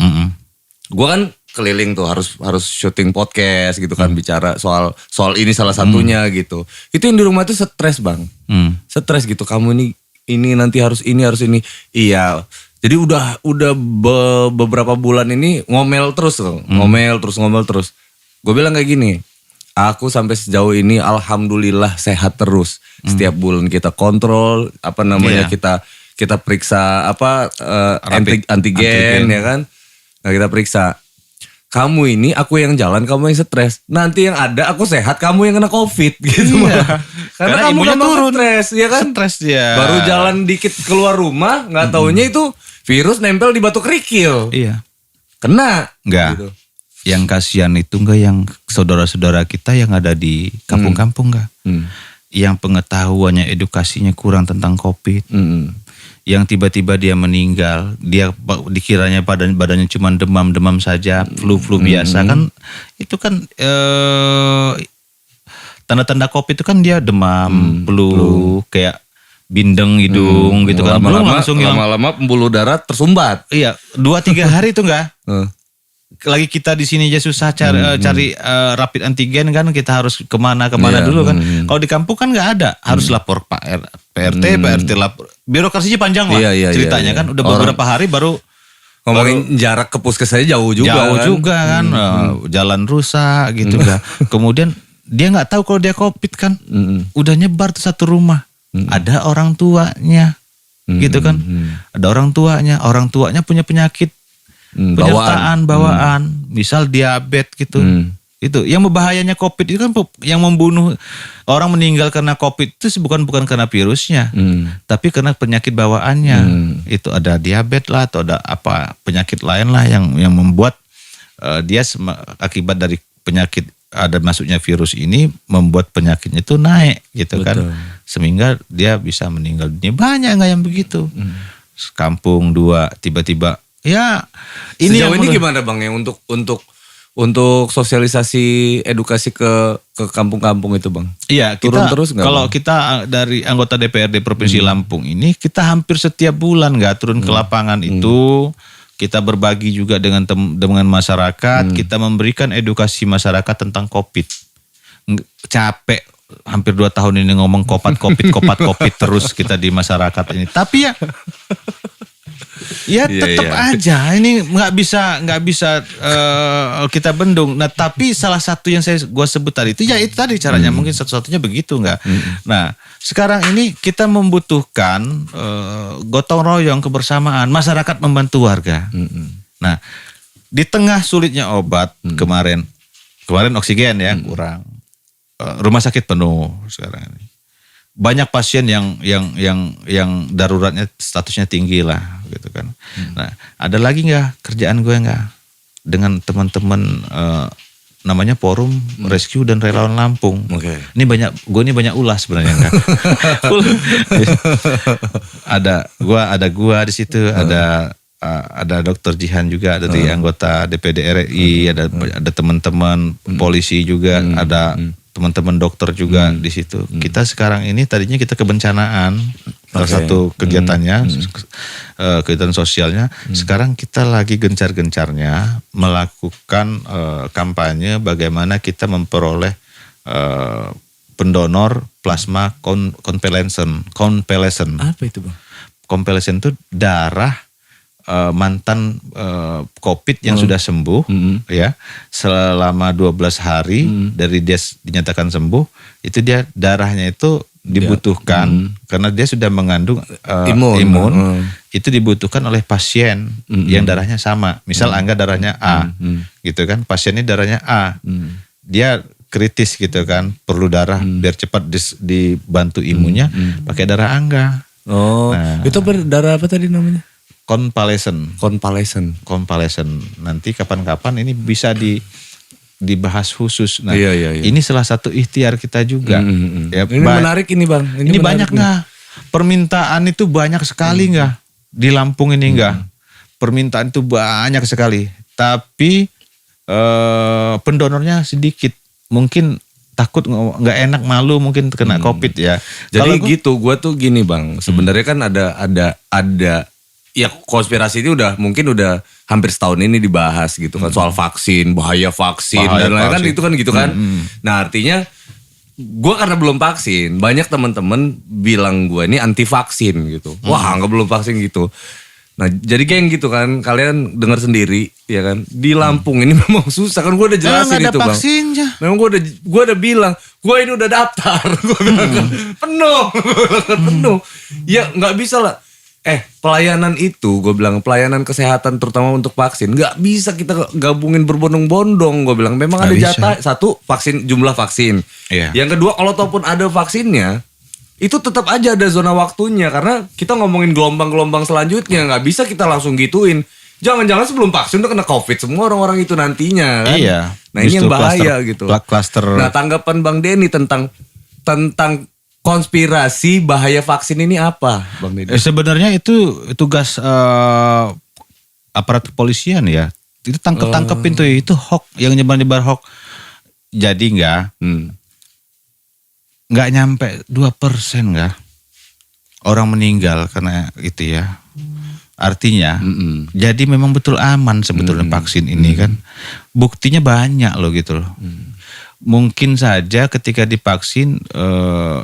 Gua kan keliling tuh harus syuting podcast gitu kan, bicara soal ini salah satunya gitu. Itu yang di rumah tuh stres Bang. Stres gitu, kamu ini nanti harus ini. Iya. Jadi udah beberapa bulan ini ngomel terus. Gue bilang kayak gini, aku sampai sejauh ini alhamdulillah sehat terus. Setiap bulan kita kontrol kita periksa antigen ya kan. Nah kita periksa. Kamu ini aku yang jalan, kamu yang stres. Nanti yang ada aku sehat, kamu yang kena COVID gitu. Karena kamu gampang stres, ya kan? Stres dia. Baru jalan dikit keluar rumah, nggak taunya itu virus nempel di batu kerikil. Iya. Kena. Enggak. Gitu. Yang kasihan itu enggak yang saudara-saudara kita yang ada di kampung-kampung enggak? Yang pengetahuannya, edukasinya kurang tentang COVID. Yang tiba-tiba dia meninggal, dia dikiranya badannya cuma demam saja, flu biasa kan, itu kan tanda-tanda COVID itu kan dia demam, flu, kayak bindeng hidung gitu kan, lama-lama pembuluh darah tersumbat. Iya, 2-3 hari itu enggak. Lagi kita di sini aja susah cari rapid antigen kan, kita harus kemana dulu kan. Kalau di kampung kan nggak ada, harus lapor PRT lapor, birokrasinya panjang lah ceritanya kan. Udah beberapa hari baru ngomongin jarak ke puskesmasnya jauh juga kan. Jalan rusak gitu kan. Kemudian dia nggak tahu kalau dia COVID kan, udah nyebar tuh satu rumah. Ada orang tuanya gitu kan, ada orang tuanya punya penyakit. Penyertaan bawaan, misal diabetes gitu. Itu yang membahayanya COVID itu kan, yang membunuh orang meninggal karena COVID itu bukan karena virusnya, tapi karena penyakit bawaannya. Itu ada diabetes lah atau ada apa penyakit lain lah yang membuat dia akibat dari penyakit ada masuknya virus ini membuat penyakitnya itu naik gitu. Betul. Kan, sehingga dia bisa meninggal dunia. Banyak nggak yang begitu? Kampung 2 tiba-tiba. Ya, ini sejauh ini gimana Bang ya untuk sosialisasi edukasi ke kampung-kampung itu Bang? Iya, turun terus nggak? Kalau Bang? Kita dari anggota DPRD Provinsi Lampung ini kita hampir setiap bulan nggak turun ke lapangan itu. Kita berbagi juga dengan masyarakat, kita memberikan edukasi masyarakat tentang COVID. Capek hampir 2 tahun ini ngomong COVID terus kita di masyarakat ini. Tapi ya tetap aja ini nggak bisa kita bendung. Nah tapi salah satu yang gue sebut tadi itu tadi caranya mungkin satu-satunya begitu nggak. Nah sekarang ini kita membutuhkan gotong royong, kebersamaan, masyarakat membantu warga. Nah di tengah sulitnya obat kemarin oksigen ya kurang, rumah sakit penuh sekarang ini. Banyak pasien yang daruratnya statusnya tinggi lah gitu kan. Nah, ada lagi nggak kerjaan gue nggak dengan teman-teman namanya Forum Rescue dan Relawan Lampung. Oke. Ini gue banyak ulas sebenarnya enggak. ada gua di situ, ada Dokter Jihan juga dari anggota DPD RI, ada teman-teman polisi juga, ada teman-teman dokter juga di situ. Kita sekarang ini tadinya kita kebencanaan, salah satu kegiatannya, kegiatan sosialnya. Sekarang kita lagi gencar-gencarnya melakukan kampanye bagaimana kita memperoleh pendonor plasma convalescent. Apa itu Bang? Convalescent itu darah mantan COVID yang sudah sembuh ya selama 12 hari dari dia dinyatakan sembuh, itu dia darahnya itu dibutuhkan karena dia sudah mengandung imun. Itu dibutuhkan oleh pasien yang darahnya sama. Misal Angga darahnya A gitu kan, pasien ini darahnya A, dia kritis gitu kan, perlu darah biar cepat dibantu imunnya, pakai darah Angga. Itu darah apa tadi namanya? Convalescent. Nanti kapan-kapan ini bisa dibahas khusus. Nah, iya. Ini salah satu ikhtiar kita juga. Ya, ini menarik ini Bang. Ini banyak nggak? Permintaan itu banyak sekali nggak? Di Lampung ini nggak? Permintaan itu banyak sekali. Tapi pendonornya sedikit. Mungkin takut nggak enak, malu mungkin kena COVID ya. Jadi gue tuh gini Bang. Sebenarnya kan ada ya konspirasi ini mungkin udah hampir setahun ini dibahas gitu kan, soal vaksin, bahaya vaksin dan lain-lain kan itu kan gitu kan. Nah artinya gue karena belum vaksin, banyak teman-teman bilang gue ini anti vaksin gitu. Wah nggak belum vaksin gitu. Nah jadi geng gitu kan, kalian dengar sendiri ya kan, di Lampung ini memang susah kan, gue udah jelasin itu Bang. Vaksinnya. Memang gue udah bilang, gue ini udah daftar, gue bilang penuh. Ya nggak bisa lah. Pelayanan itu, gue bilang pelayanan kesehatan terutama untuk vaksin, nggak bisa kita gabungin berbondong-bondong. Gue bilang memang ada jatah, satu vaksin, jumlah vaksin. Iya. Yang kedua, kalau ataupun ada vaksinnya, itu tetap aja ada zona waktunya, karena kita ngomongin gelombang-gelombang selanjutnya, nggak bisa kita langsung gituin. Jangan-jangan sebelum vaksin udah kena COVID semua orang-orang itu nantinya kan. Iya. Nah ini yang bahaya gitu. Cluster. Nah tanggapan Bang Denny tentang konspirasi bahaya vaksin ini apa, Bang Denny? Sebenarnya itu tugas aparat kepolisian ya. Itu tangkepin tuh, itu hoax, yang nyebar hoax. Jadi nggak nyampe 2% nggak orang meninggal karena itu ya. Artinya, jadi memang betul aman sebetulnya vaksin ini kan. Buktinya banyak loh gitu loh. Mungkin saja ketika divaksin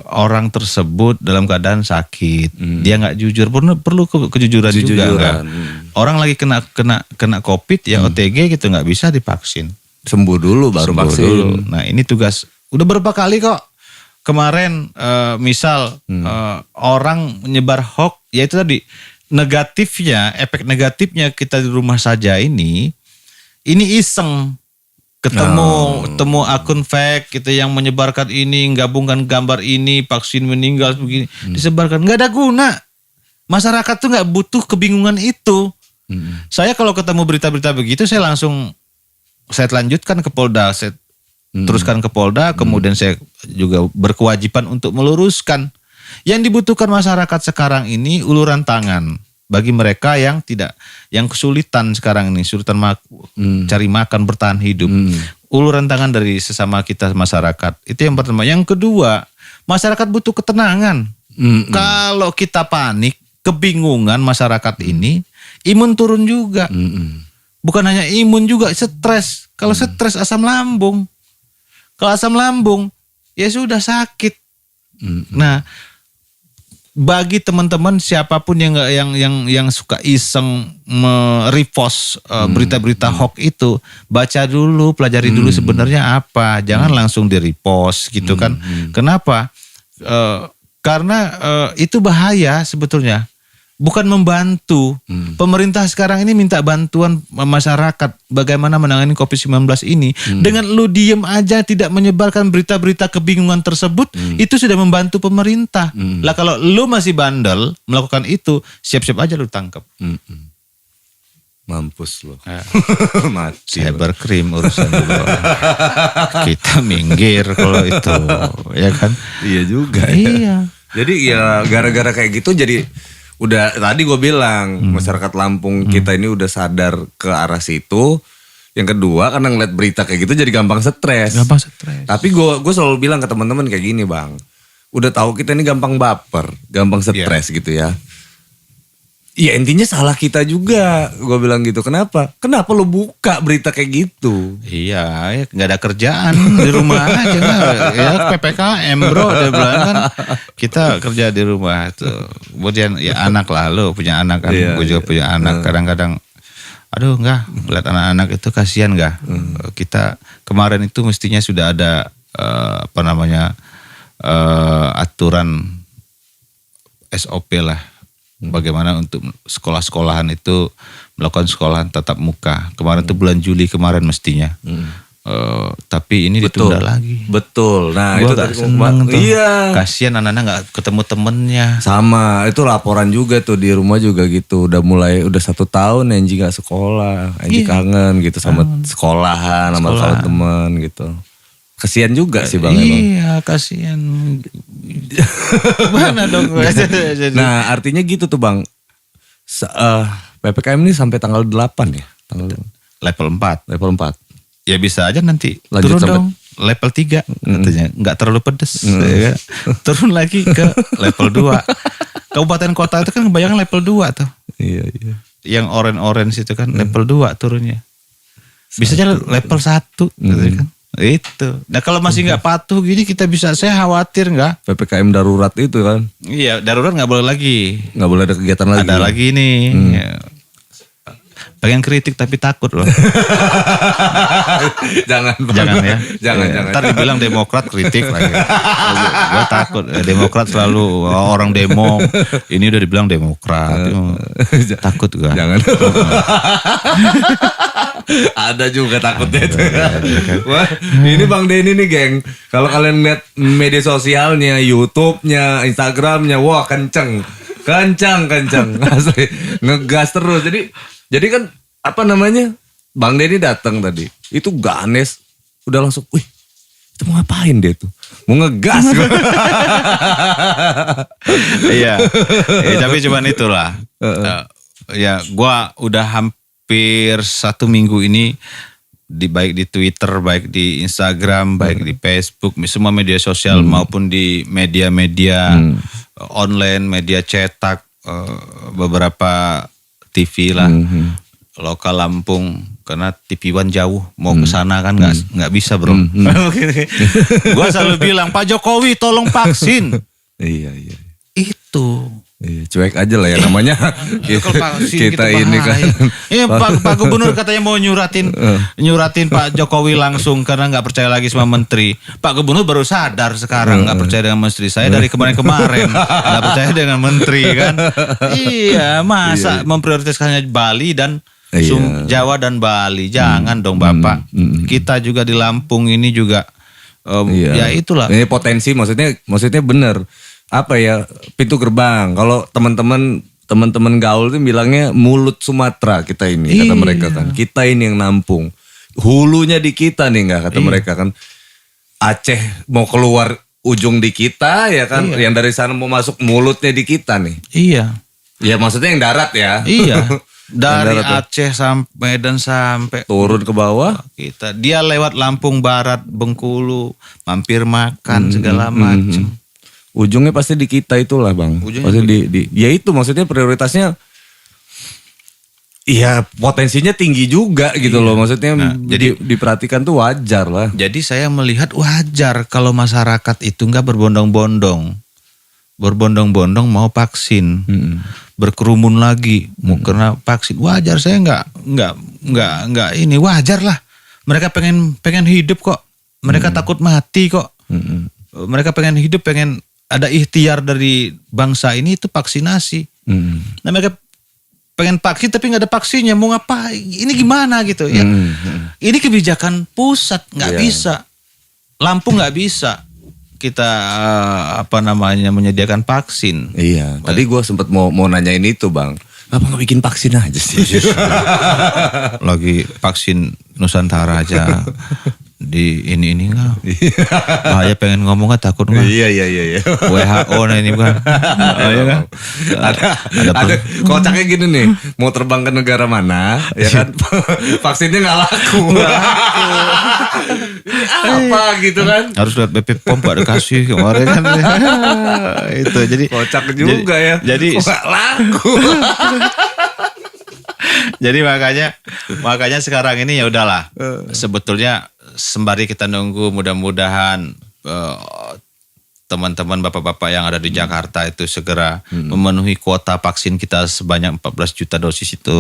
orang tersebut dalam keadaan sakit, dia nggak jujur, perlu kejujuran juga kan? Orang lagi kena COVID ya OTG gitu, nggak bisa divaksin, sembuh dulu baru vaksin dulu. Nah ini tugas udah berapa kali kok kemarin misal orang menyebar hoax, ya itu tadi negatifnya, efek negatifnya kita di rumah saja ini iseng. Ketemu akun fake gitu yang menyebarkan ini, gabungkan gambar ini, vaksin meninggal begini, disebarkan, nggak ada guna. Masyarakat tuh nggak butuh kebingungan itu. Saya kalau ketemu berita-berita begitu, saya lanjutkan ke Polda, saya teruskan ke Polda, kemudian saya juga berkewajiban untuk meluruskan. Yang dibutuhkan masyarakat sekarang ini uluran tangan. Bagi mereka yang kesulitan sekarang ini, kesulitan cari makan, bertahan hidup. Uluran tangan dari sesama kita masyarakat. Itu yang pertama. Yang kedua, masyarakat butuh ketenangan. Kalau kita panik, kebingungan masyarakat ini, imun turun juga. Bukan hanya imun juga, stres. Kalau stres asam lambung. Kalau asam lambung, ya sudah sakit. Nah, bagi teman-teman siapapun yang suka iseng merepost berita-berita hoax itu, baca dulu, pelajari dulu sebenarnya apa. Jangan langsung di-repost gitu kan. Kenapa? Karena itu bahaya sebetulnya. Bukan membantu. Pemerintah sekarang ini minta bantuan masyarakat bagaimana menangani COVID-19 ini. Dengan lu diem aja tidak menyebarkan berita-berita kebingungan tersebut, itu sudah membantu pemerintah. Lah kalau lu masih bandel melakukan itu, siap-siap aja lu tangkap. Mampus lo. Mati. Cybercrime urusan dulu. Kita minggir kalau itu, ya kan? Iya juga. Iya. Jadi ya gara-gara kayak gitu jadi udah tadi gue bilang masyarakat Lampung kita ini udah sadar ke arah situ. Yang kedua karena ngeliat berita kayak gitu jadi gampang stres. Tapi gue selalu bilang ke teman-teman kayak gini bang. Udah tahu kita ini gampang baper, gampang stres gitu ya. Iya intinya salah kita juga, gue bilang gitu. Kenapa lo buka berita kayak gitu? Iya, nggak ada kerjaan di rumah aja kan. Ya PPKM bro, dia bilang kan kita kerja di rumah tuh. Kemudian ya anak lah, lo punya anak kan, gue juga punya anak. Kadang-kadang, aduh nggak, lihat anak-anak itu kasihan nggak. Kita kemarin itu mestinya sudah ada aturan SOP lah. Bagaimana untuk sekolah-sekolahan itu melakukan sekolahan tatap muka. Kemarin itu bulan Juli kemarin mestinya. Tapi ini ditunda lagi. Betul. Nah gua itu gak tadi seneng tuh. Iya. Kasian anak-anak gak ketemu temennya. Sama itu laporan juga tuh di rumah juga gitu. Udah 1 tahun Enji gak sekolah. Enji kangen gitu sama sekolahan, sama teman gitu. Kasian juga sih bang. Iya kasian. Mana dong? Nah artinya gitu tuh bang. PPKM ini sampai tanggal 8 ya? Level 4. Level 4. Ya bisa aja nanti lanjut turun sampai dong. Level 3 katanya. Gak terlalu pedes. Ya. Turun lagi ke level 2. Kabupaten kota itu kan kebanyakan level 2 tuh. Iya. Yang orange itu kan level 2 turunnya. Bisa aja level 1 katanya kan. Itu. Nah kalau masih nggak patuh gini saya khawatir nggak? PPKM darurat itu kan? Iya darurat nggak boleh lagi. Nggak boleh ada kegiatan lagi. Ada lagi nih. Ya. Pengen kritik tapi takut loh. Jangan ya. Jangan. Ntar dibilang Demokrat kritik lagi. Gue takut. Demokrat selalu orang demo. Ini udah dibilang Demokrat. Takut gue. Jangan. Ada juga takutnya itu. Wah, ini Bang Denny nih geng. Kalau kalian lihat media sosialnya, YouTube-nya, Instagram-nya, wah kenceng. Asli. Ngegas terus. Jadi kan Bang Denny datang tadi. Itu Ganes udah langsung, wih, itu mau ngapain dia tuh? Mau ngegas. Iya. Tapi cuman itulah. Ya, gua udah hampir 1 minggu ini baik di Twitter, baik di Instagram, baik di Facebook, semua media sosial maupun di media-media online, media cetak, beberapa TV lah, lokal Lampung, karena TV One jauh, mau ke sana kan nggak bisa bro. Gua selalu bilang Pak Jokowi tolong vaksin. Iya. Itu. Iya, cuek aja lah ya namanya. Kita ini kan. Iya Pak Gubernur katanya mau nyuratin Pak Jokowi langsung karena nggak percaya lagi sama menteri. Pak Gubernur baru sadar sekarang nggak percaya dengan menteri. Saya dari kemarin nggak percaya dengan menteri kan. Iya masa memprioritaskannya Bali dan Jawa dan Bali. Jangan dong Bapak. Kita juga di Lampung ini juga ya itulah. Ini potensi maksudnya benar. Apa ya, pintu gerbang. Kalau teman-teman gaul itu bilangnya mulut Sumatera kita ini, kata mereka kan. Kita ini yang nampung. Hulunya di kita nih enggak, kata mereka kan. Aceh mau keluar ujung di kita ya kan. Yang dari sana mau masuk mulutnya di kita nih. Iya. Ya maksudnya yang darat ya. Iya. Dari Aceh sampai Medan sampai turun ke bawah kita. Dia lewat Lampung Barat, Bengkulu, mampir makan segala macam. Ujungnya pasti di kita itulah bang. Pasti ya itu maksudnya prioritasnya. Iya potensinya tinggi juga gitu loh. Maksudnya jadi diperhatikan tuh wajar lah. Jadi saya melihat wajar kalau masyarakat itu nggak berbondong-bondong mau vaksin, berkerumun lagi mau kena vaksin. Wajar, saya nggak ini wajar lah. Mereka pengen hidup kok. Mereka takut mati kok. Mereka pengen hidup, pengen ada ikhtiar dari bangsa ini itu vaksinasi. Nah mereka pengen vaksin tapi nggak ada vaksinnya, mau ngapain? Ini gimana gitu ya? Ini kebijakan pusat, nggak bisa. Lampung nggak bisa kita menyediakan vaksin. Iya. Tadi gue sempat mau nanyain itu bang. Apa nggak bikin vaksin aja sih? Lagi vaksin Nusantara aja di ini enggak. Bahaya pengen ngomong kan takut enggak. Iya. WHO nah ini bukan. Iya kan? Ada kocaknya gini nih, mau terbang ke negara mana, ya kan? Vaksinnya nggak laku. Apa gitu kan? Harus lihat BP POM gak dikasih kemarin kan. Itu jadi Kocak juga ya. Jadi nggak laku. Jadi makanya sekarang ini ya udahlah. Sebetulnya sembari kita nunggu mudah-mudahan teman-teman bapak-bapak yang ada di Jakarta itu segera memenuhi kuota vaksin kita sebanyak 14 juta dosis itu.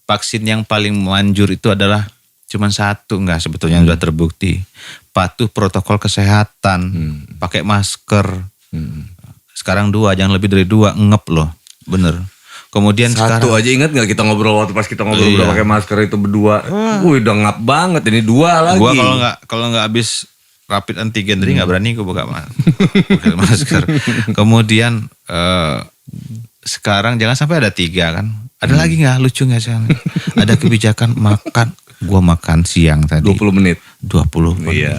Vaksin yang paling manjur itu adalah cuma satu enggak sebetulnya sudah terbukti. Patuh protokol kesehatan, pakai masker. Sekarang 2, jangan lebih dari 2, ngep loh. Bener. Kemudian Satu sekarang aja ingat nggak kita ngobrol waktu pas kita ngobrol Iya. udah pakai masker itu berdua. Udah ngap banget ini 2 lagi. gua kalau nggak habis rapid antigen tadi nggak berani gue buka masker. Kemudian sekarang jangan sampai ada 3 kan. Ada lagi nggak lucu nggak sih? Ada kebijakan makan. Gua makan siang tadi 20 menit. 20 menit. Iya.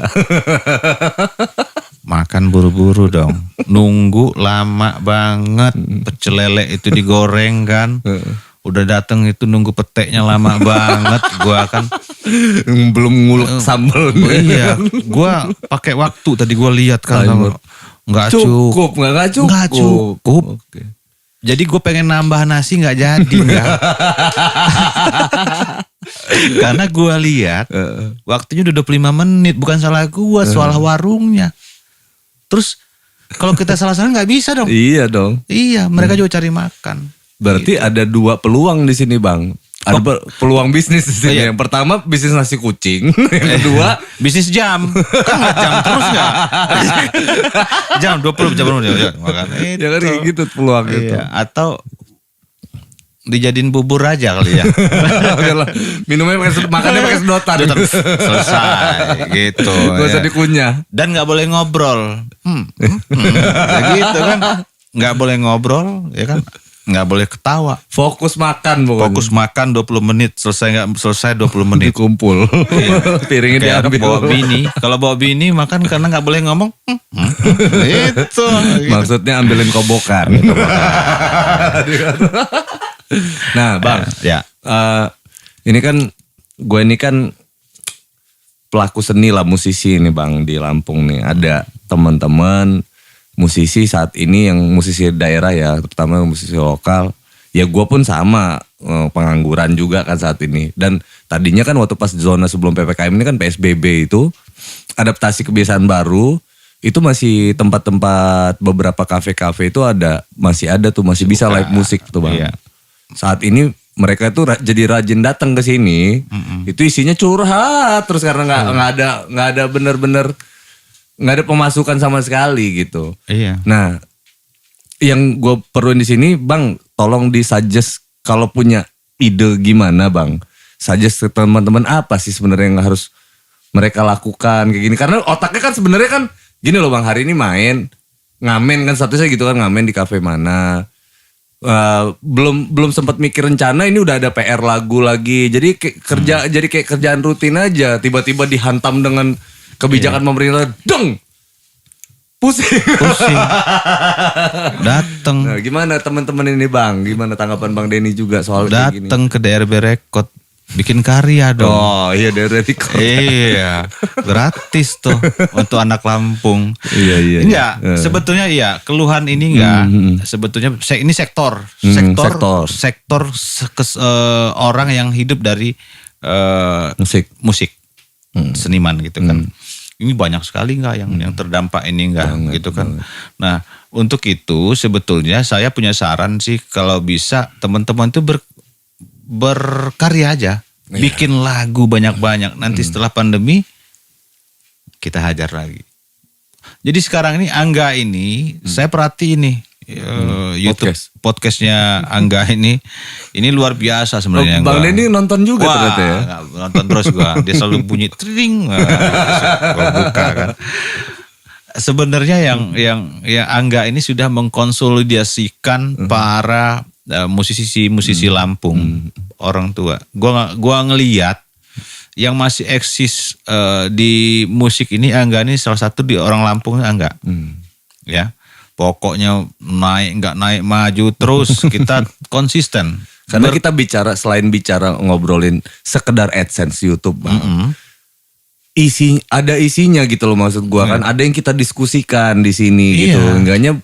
Makan buru-buru dong. Nunggu lama banget. Pecel lele itu digoreng kan. Udah dateng itu nunggu peteknya lama banget. Gua kan Belum ngulek sambel. iya, gua pakai waktu tadi gua lihat kan sama nggak cukup. Nggak cukup. Nggak cukup. Oke. Jadi gue pengen nambah nasi nggak jadi nggak. Karena gue lihat waktunya udah 25 menit, bukan salah gue, salah warungnya. Terus kalau kita salah-salah nggak bisa dong. Iya dong. Iya, mereka juga cari makan. Berarti ada 2 peluang di sini, Bang. Ada peluang bisnis di sini. Iya. Yang pertama bisnis nasi kucing, yang kedua Bisnis jam, kan nggak jam terus nggak? Jam 20 jam ya, makan. ya kan kayak gitu peluang itu. Iya, atau dijadiin bubur aja kali ya. Udahlah, minumnya makannya pakai sedotan. Selesai gitu. Gak usah ya. dikunyah. Dan nggak boleh ngobrol. Ya gitu kan. Nggak boleh ngobrol, ya kan. Nggak boleh ketawa. Fokus makan pokoknya. Fokus makan 20 menit, selesai 20 menit. Dikumpul. Piringnya Kayak diambil. bawa bini. Kalau bawa bini makan karena nggak boleh ngomong. Itu. Maksudnya ambilin kobokan. Nah, Bang. Ya. Ini kan pelaku seni lah, musisi ini Bang di Lampung nih. Ada teman-teman musisi saat ini yang musisi daerah ya, terutama musisi lokal. Ya gue pun sama, pengangguran juga kan saat ini. Dan tadinya kan waktu pas zona sebelum PPKM ini kan PSBB itu, adaptasi kebiasaan baru, itu masih tempat-tempat beberapa kafe-kafe itu masih ada tuh, masih bisa live musik tuh Bang. Iya. Saat ini mereka tuh jadi rajin datang ke sini, itu isinya curhat terus karena nggak ada bener-bener nggak ada pemasukan sama sekali gitu. Iya. Nah, yang gue perluin di sini, Bang, tolong disuggest kalau punya ide gimana, Bang. Suggest ke teman-teman apa sih sebenarnya yang harus mereka lakukan kayak gini. Karena otaknya kan sebenarnya kan gini loh, Bang, hari ini main, ngamen kan statusnya gitu kan, ngamen di kafe mana. Belum sempat mikir rencana, ini udah ada PR lagu lagi. Jadi kayak kerjaan rutin aja, tiba-tiba dihantam dengan kebijakan pemerintah, deng, pusing. Datang. Nah, gimana teman-teman ini Bang? Gimana tanggapan Bang Denny juga soal kayak gini? Datang ke DRB Record, bikin karya dong. Oh iya, dari kota. Iya, gratis tuh untuk anak Lampung. Iya. Enggak, sebetulnya iya, keluhan ini enggak. Sebetulnya ini sektor orang yang hidup dari musik. Seniman gitu kan. Ini banyak sekali enggak yang terdampak ini enggak gitu kan. Nah, untuk itu sebetulnya saya punya saran sih, kalau bisa teman-teman itu berkarya aja. Bikin lagu banyak-banyak. Nanti setelah pandemi kita hajar lagi. Jadi sekarang ini Angga ini saya perhati ini YouTube podcastnya Angga ini luar biasa sebenarnya. Bang Denny nonton juga. Wah, ternyata ya. Nonton terus gua. Dia selalu bunyi tring. Gua buka kan. Sebenarnya yang Angga ini sudah mengkonsolidasikan para musisi Lampung, orang tua. Gua ngelihat yang masih eksis di musik ini Angga ini salah satu di orang Lampung Angga. Ya. Pokoknya nggak naik maju terus kita konsisten. Karena kita selain bicara ngobrolin sekedar AdSense YouTube, Bang. Ada isinya gitu loh maksud gua kan. Ada yang kita diskusikan di sini gitu. Enggaknya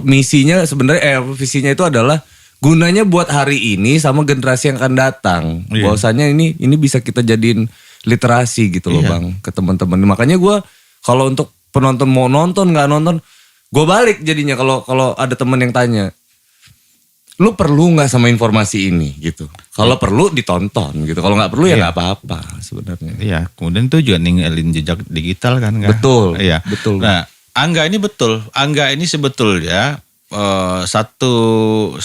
misinya sebenarnya visinya itu adalah gunanya buat hari ini sama generasi yang akan datang. Bahwasanya ini bisa kita jadiin literasi gitu loh Bang ke teman-teman. Makanya gue kalau untuk penonton mau nonton nggak nonton, gue balik jadinya kalau ada teman yang tanya, lu perlu nggak sama informasi ini gitu. Kalau perlu ditonton gitu. Kalau nggak perlu ya nggak apa-apa sebenarnya. Iya. Kemudian itu juga ninggalin jejak digital kan? Betul. Iya. Betul. Nah, Angga ini betul. Angga ini sebetulnya satu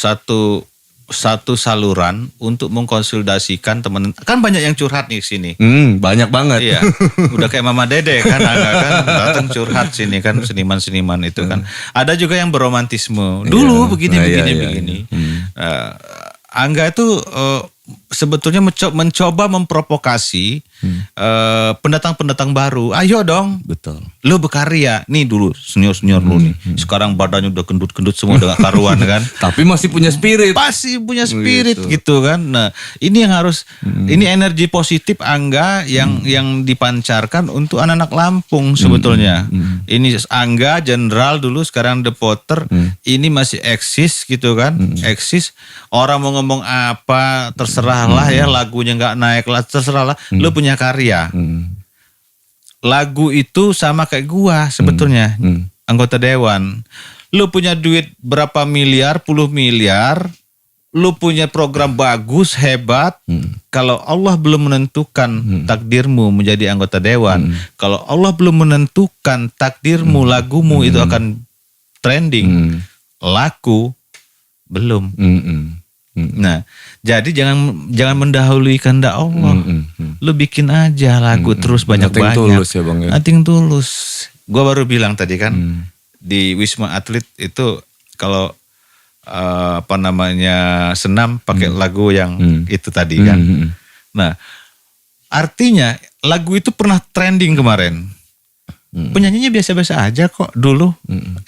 saluran untuk mengkonsolidasikan teman. Kan banyak yang curhat nih sini. Banyak banget. Iya. Udah kayak Mama Dede kan Angga kan datang curhat sini kan seniman-seniman itu kan. Ada juga yang berromantisme. Dulu begini. Angga itu sebetulnya mencoba memprovokasi pendatang-pendatang baru. Ayo dong. Betul. Lu berkarya. Nih dulu senior-senior lu nih. Sekarang badannya udah gendut-gendut semua udah gak karuan kan. Tapi masih punya spirit. Pasti punya spirit gitu kan. Nah, ini yang harus ini energi positif Angga yang dipancarkan untuk anak-anak Lampung sebetulnya. Ini Angga Jenderal dulu, sekarang The Potter. Ini masih eksis gitu kan. Eksis. Orang mau ngomong apa terserah lah ya, lagunya nggak naik lah terserah lah. Lu punya karya. Lagu itu sama kayak gua sebetulnya, anggota dewan. Lu punya duit berapa miliar, puluh miliar, lu punya program bagus, hebat. Kalau Allah belum menentukan takdirmu menjadi anggota dewan, kalau Allah belum menentukan takdirmu, lagumu itu akan trending, laku, belum. Nah, jadi jangan mendahului kehendak Allah. Lu bikin aja lagu terus banyak-banyak. Nothing tulus ya Bang ya. Nothing tulus. Gua baru bilang tadi kan di Wisma Atlet itu kalau senam pakai lagu yang itu tadi kan. Nah, artinya lagu itu pernah trending kemarin. Penyanyinya biasa-biasa aja kok dulu.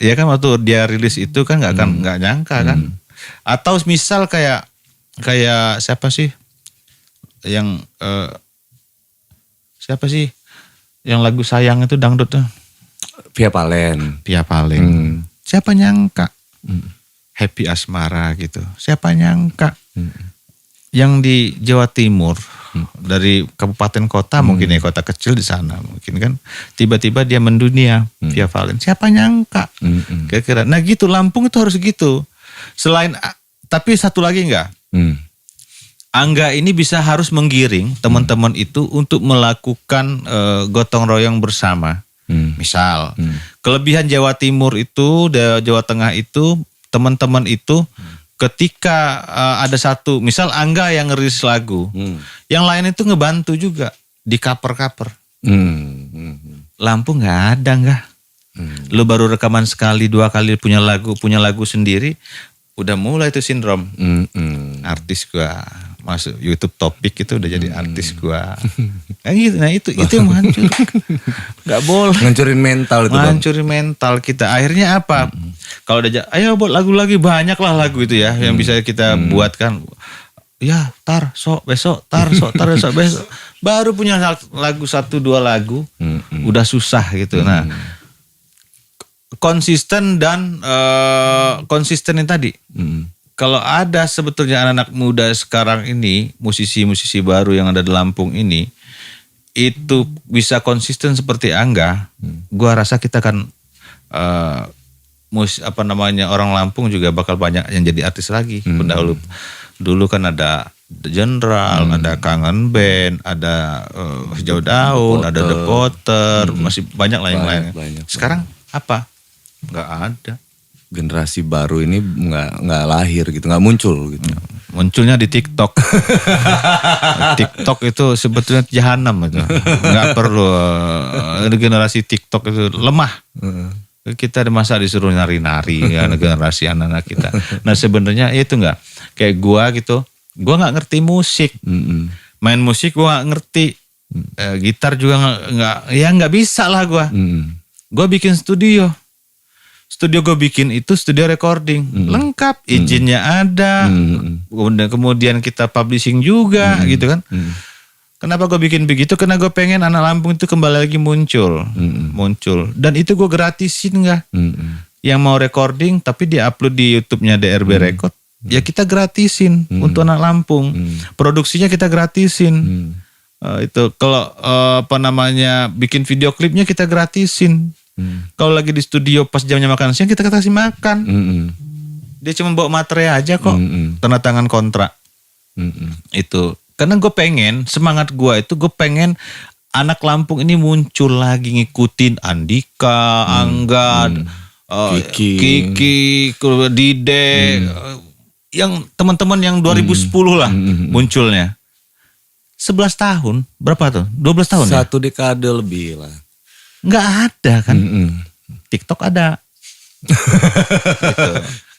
Ya kan waktu dia rilis itu kan nggak nyangka kan. Atau misal kayak siapa sih yang yang lagu sayang itu dangdut tuh? Via Valen. Siapa nyangka? Happy Asmara gitu. Siapa nyangka? Yang di Jawa Timur dari kabupaten kota mungkin ya, kota kecil di sana mungkin kan, tiba-tiba dia mendunia Via Valen. Siapa nyangka? Kira-kira. Nah gitu, Lampung itu harus gitu. Tapi satu lagi enggak. Angga ini harus menggiring teman-teman itu untuk melakukan gotong royong bersama. Misal, kelebihan Jawa Timur itu, Jawa Tengah itu, teman-teman itu ketika ada satu, misal Angga yang ngerilis lagu, yang lain itu ngebantu juga di cover-cover. Lampung nggak ada enggak. Lu baru rekaman sekali, dua kali punya lagu sendiri, udah mulai tuh sindrom. Artis gua masuk YouTube Topik itu udah jadi artis gua. Nah itu yang menghancur. Gak boleh. Ngancurin mental itu Bang. Ngancurin mental kita. Akhirnya apa? Kalau udah ayo buat lagu lagi, banyak lah lagu itu ya yang bisa kita buatkan. Ya besok. Baru punya lagu 1-2 lagu. Udah susah gitu. Nah, konsisten dan konsisten yang tadi. Kalau ada sebetulnya anak-anak muda sekarang ini, musisi-musisi baru yang ada di Lampung ini, itu bisa konsisten seperti Angga, gua rasa kita kan orang Lampung juga bakal banyak yang jadi artis lagi. Pendahulu dulu kan ada Jenderal, ada Kangen Band, ada Hijau Daun, ada The Potter, masih banyak lah yang lain. Sekarang apa? Nggak ada. Generasi baru ini nggak lahir gitu, nggak muncul gitu. Munculnya di TikTok. TikTok itu sebetulnya jahanam itu. Nggak perlu generasi TikTok itu lemah. Kita ada masa disuruh nari-nari ya generasi anak-anak kita. Nah sebenarnya itu enggak. kayak gua gitu, gua nggak ngerti musik, main musik gua nggak ngerti, gitar juga nggak bisa lah gua. Gua bikin studio gue bikin itu studio recording, lengkap, izinnya ada, kemudian kita publishing juga gitu kan. Kenapa gue bikin begitu? Karena gue pengen anak Lampung itu kembali lagi muncul. Dan itu gue gratisin nggak? Yang mau recording tapi dia upload di YouTube-nya DRB Record, ya kita gratisin untuk anak Lampung. Produksinya kita gratisin. Itu kalau bikin video klipnya kita gratisin. Kalau lagi di studio pas jamnya makan siang kita kasih makan. Dia cuma bawa materai aja kok, tanda tangan kontrak. Itu karena gue pengen, semangat gue itu gue pengen anak Lampung ini muncul lagi ngikutin Andika, Angga, Kiki, Dide, yang teman-teman yang 2010 lah munculnya. 11 tahun, berapa tuh? 12 tahun ya? 1 dekade lebih lah. Nggak ada kan? TikTok ada. Gitu.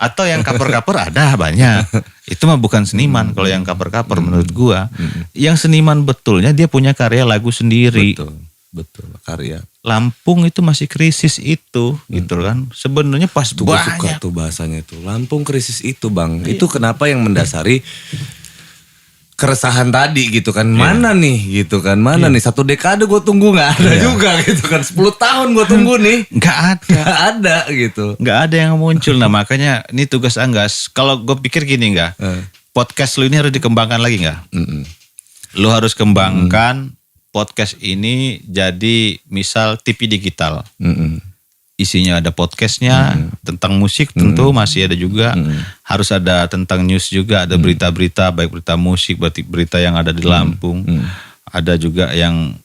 Atau yang cover-cover ada banyak. Itu mah bukan seniman kalau yang cover-cover menurut gua. Yang seniman betulnya dia punya karya lagu sendiri. Betul, karya. Lampung itu masih krisis itu, gitu kan. Sebenarnya pas tuh gue suka tuh bahasanya tuh. Lampung krisis itu, Bang. Itu kenapa yang mendasari keresahan tadi gitu kan. Mana nih gitu kan. Mana nih 1 dekade gue tunggu gak ada juga gitu kan. 10 tahun gue tunggu nih. Gak ada gitu. Gak ada yang muncul. Nah makanya ini tugas Anggas. Kalau gue pikir gini gak. Podcast lu ini harus dikembangkan lagi gak? Lu harus kembangkan podcast ini jadi misal TV digital. Isinya ada podcastnya tentang musik tentu masih ada juga. Harus ada tentang news juga, ada berita-berita baik berita musik, berita yang ada di Lampung. Ada juga yang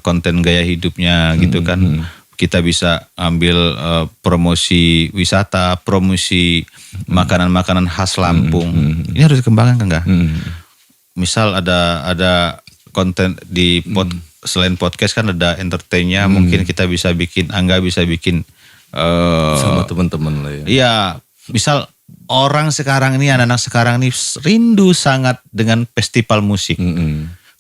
konten gaya hidupnya gitu kan. Kita bisa ambil promosi wisata, promosi makanan-makanan khas Lampung. Ini harus dikembangkan kan enggak? Misal ada konten di selain podcast kan ada entertainnya, mungkin kita bisa bikin, Angga bisa bikin sama teman-teman lah ya. Iya, misal orang sekarang ini, anak-anak sekarang ini rindu sangat dengan festival musik.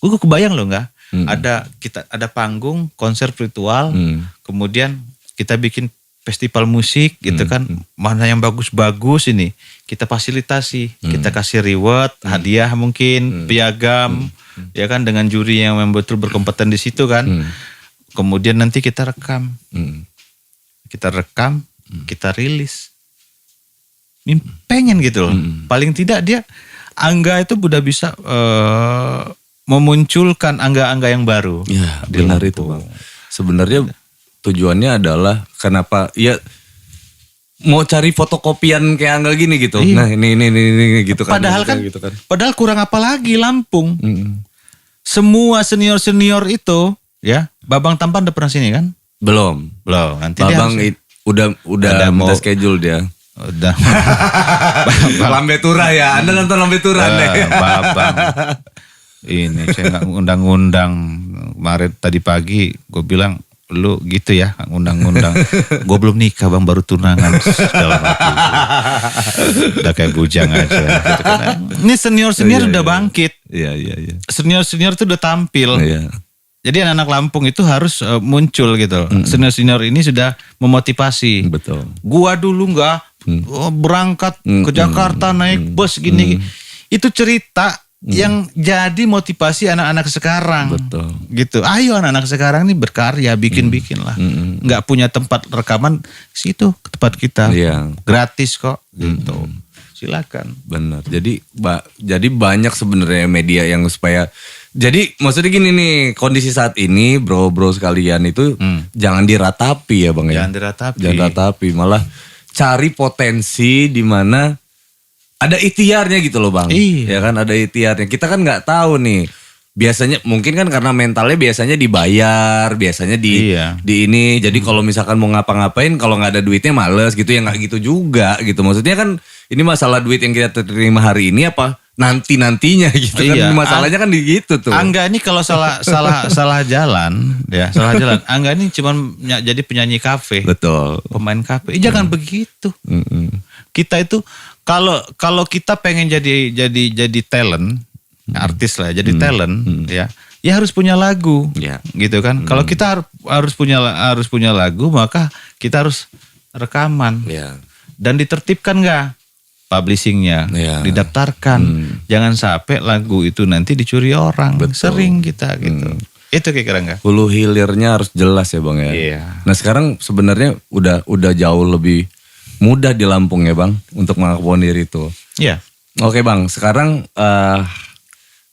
Gue kebayang loh nggak? Ada panggung konser virtual, kemudian kita bikin festival musik gitu kan, mana yang bagus-bagus ini kita fasilitasi, kita kasih reward, hadiah mungkin, piagam. Ya kan dengan juri yang betul berkompeten di situ kan. Kemudian nanti kita rekam. Kita rilis. Pengen gitu loh. Paling tidak dia Angga itu udah bisa memunculkan Angga-Angga yang baru. Ya, benar itu, Bang. Sebenarnya tujuannya adalah kenapa ya mau cari fotokopian kayak Angga gini gitu. Iya. Nah, ini gitu kan. Padahal kurang apa lagi Lampung. Semua senior itu ya, Babang Tampan udah pernah sini kan? Belum. Nanti Babang dia udah minta schedule dia. Udah. Lambe Tura ya. Anda nonton Lambe Tura deh. Babang. Ini saya nggak ngundang-ngundang. Kemarin tadi pagi gue bilang, lu gitu ya ngundang-ngundang. Gue belum nikah Bang, baru tunangan. Dalam hati udah kayak bujang aja gitu kan. Ini senior udah bangkit. Iya. Senior itu udah tampil. Iya. Jadi anak-anak Lampung itu harus muncul gitu. Senior ini sudah memotivasi. Betul. Gua dulu berangkat ke Jakarta naik bus gini. Itu cerita yang jadi motivasi anak-anak sekarang. Betul. Gitu. Ayo anak-anak sekarang ini berkarya, bikin lah. Nggak punya tempat rekaman, situ ke tempat kita. Iya. Gratis kok. Gitu. Silakan. Benar. Jadi banyak sebenarnya media yang supaya. Jadi maksudnya gini nih, kondisi saat ini bro sekalian itu jangan diratapi ya Bang ya. Jangan diratapi, malah cari potensi di mana ada ikhtiarnya gitu loh Bang. Iya. Ya kan ada ikhtiarnya. Kita kan nggak tahu nih. Biasanya mungkin kan karena mentalnya biasanya dibayar, biasanya di ini. Jadi kalau misalkan mau ngapa-ngapain kalau nggak ada duitnya males gitu ya, nggak gitu juga gitu. Maksudnya kan ini masalah duit yang kita terima hari ini apa nantinya gitu kan. Masalahnya kan di gitu tuh. Angga ini kalau salah jalan ya, Angga ini cuma jadi penyanyi kafe. Betul. Pemain kafe. Jangan begitu. Kita itu Kalau kita pengen jadi talent, artis lah, jadi talent ya harus punya lagu, gitu kan. Kalau kita harus punya lagu, maka kita harus rekaman dan ditertibkan nggak publishingnya, didaftarkan. Jangan sampai lagu itu nanti dicuri orang. Betul. Sering kita gitu. Itu kira-kira nggak? Hulu hilirnya harus jelas ya Bang ya. Iya. Nah sekarang sebenarnya udah jauh lebih mudah di Lampung ya Bang untuk mengakomodir itu. Iya. Oke Bang, sekarang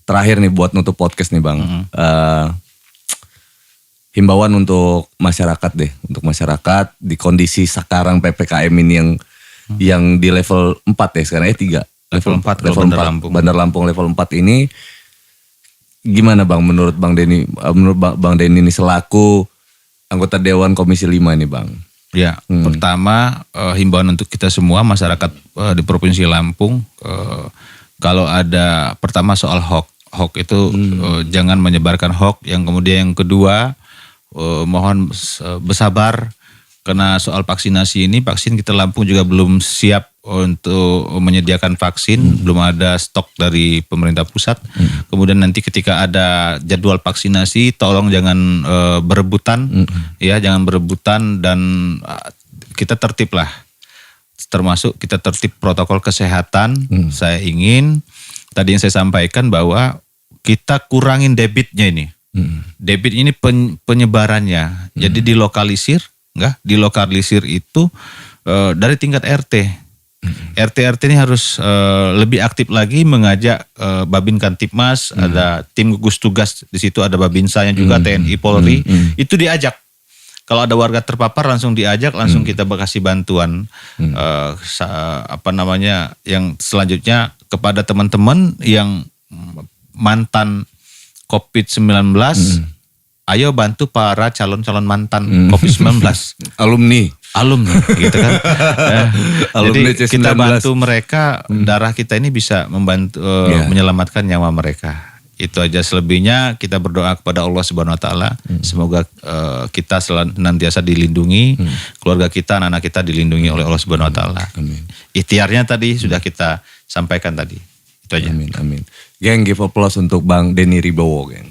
terakhir nih buat nutup podcast nih Bang. Himbauan untuk masyarakat deh. Untuk masyarakat di kondisi sekarang PPKM ini yang di level 4 ya sekarang ya 3. Level 4 Bandar Lampung. Bandar Lampung level 4 ini gimana Bang menurut Bang Denny? Menurut Bang Denny ini selaku anggota Dewan Komisi 5 ini Bang. Ya, pertama himbauan untuk kita semua masyarakat di Provinsi Lampung. Kalau ada pertama soal hoax itu jangan menyebarkan hoax. Yang kemudian yang kedua mohon bersabar karena soal vaksinasi ini, vaksin kita Lampung juga belum siap untuk menyediakan vaksin, belum ada stok dari pemerintah pusat. Kemudian nanti ketika ada jadwal vaksinasi, tolong jangan berebutan, ya jangan berebutan dan kita tertib lah. Termasuk kita tertip protokol kesehatan. Saya ingin tadi yang saya sampaikan bahwa kita kurangin debitnya ini. Debit ini penyebarannya. Jadi dilokalisir, dilokalisir itu dari tingkat RT. RT ini harus lebih aktif lagi mengajak Babin Kantipmas, ada tim gugus tugas di situ, ada Babinsanya juga, TNI, Polri, itu diajak. Kalau ada warga terpapar langsung diajak, langsung kita kasih bantuan. Yang selanjutnya kepada teman-teman yang mantan COVID-19, ayo bantu para calon-calon mantan COVID-19. Alumni gitu kan. Jadi kita bantu mereka, darah kita ini bisa membantu menyelamatkan nyawa mereka. Itu aja, selebihnya kita berdoa kepada Allah Subhanahu wa taala. Semoga kita senantiasa dilindungi, keluarga kita, anak-anak kita dilindungi oleh Allah Subhanahu wa taala. Ikhtiarnya tadi sudah kita sampaikan tadi. Itu aja. Amin. Geng, give applause untuk Bang Denny Ribowo, geng.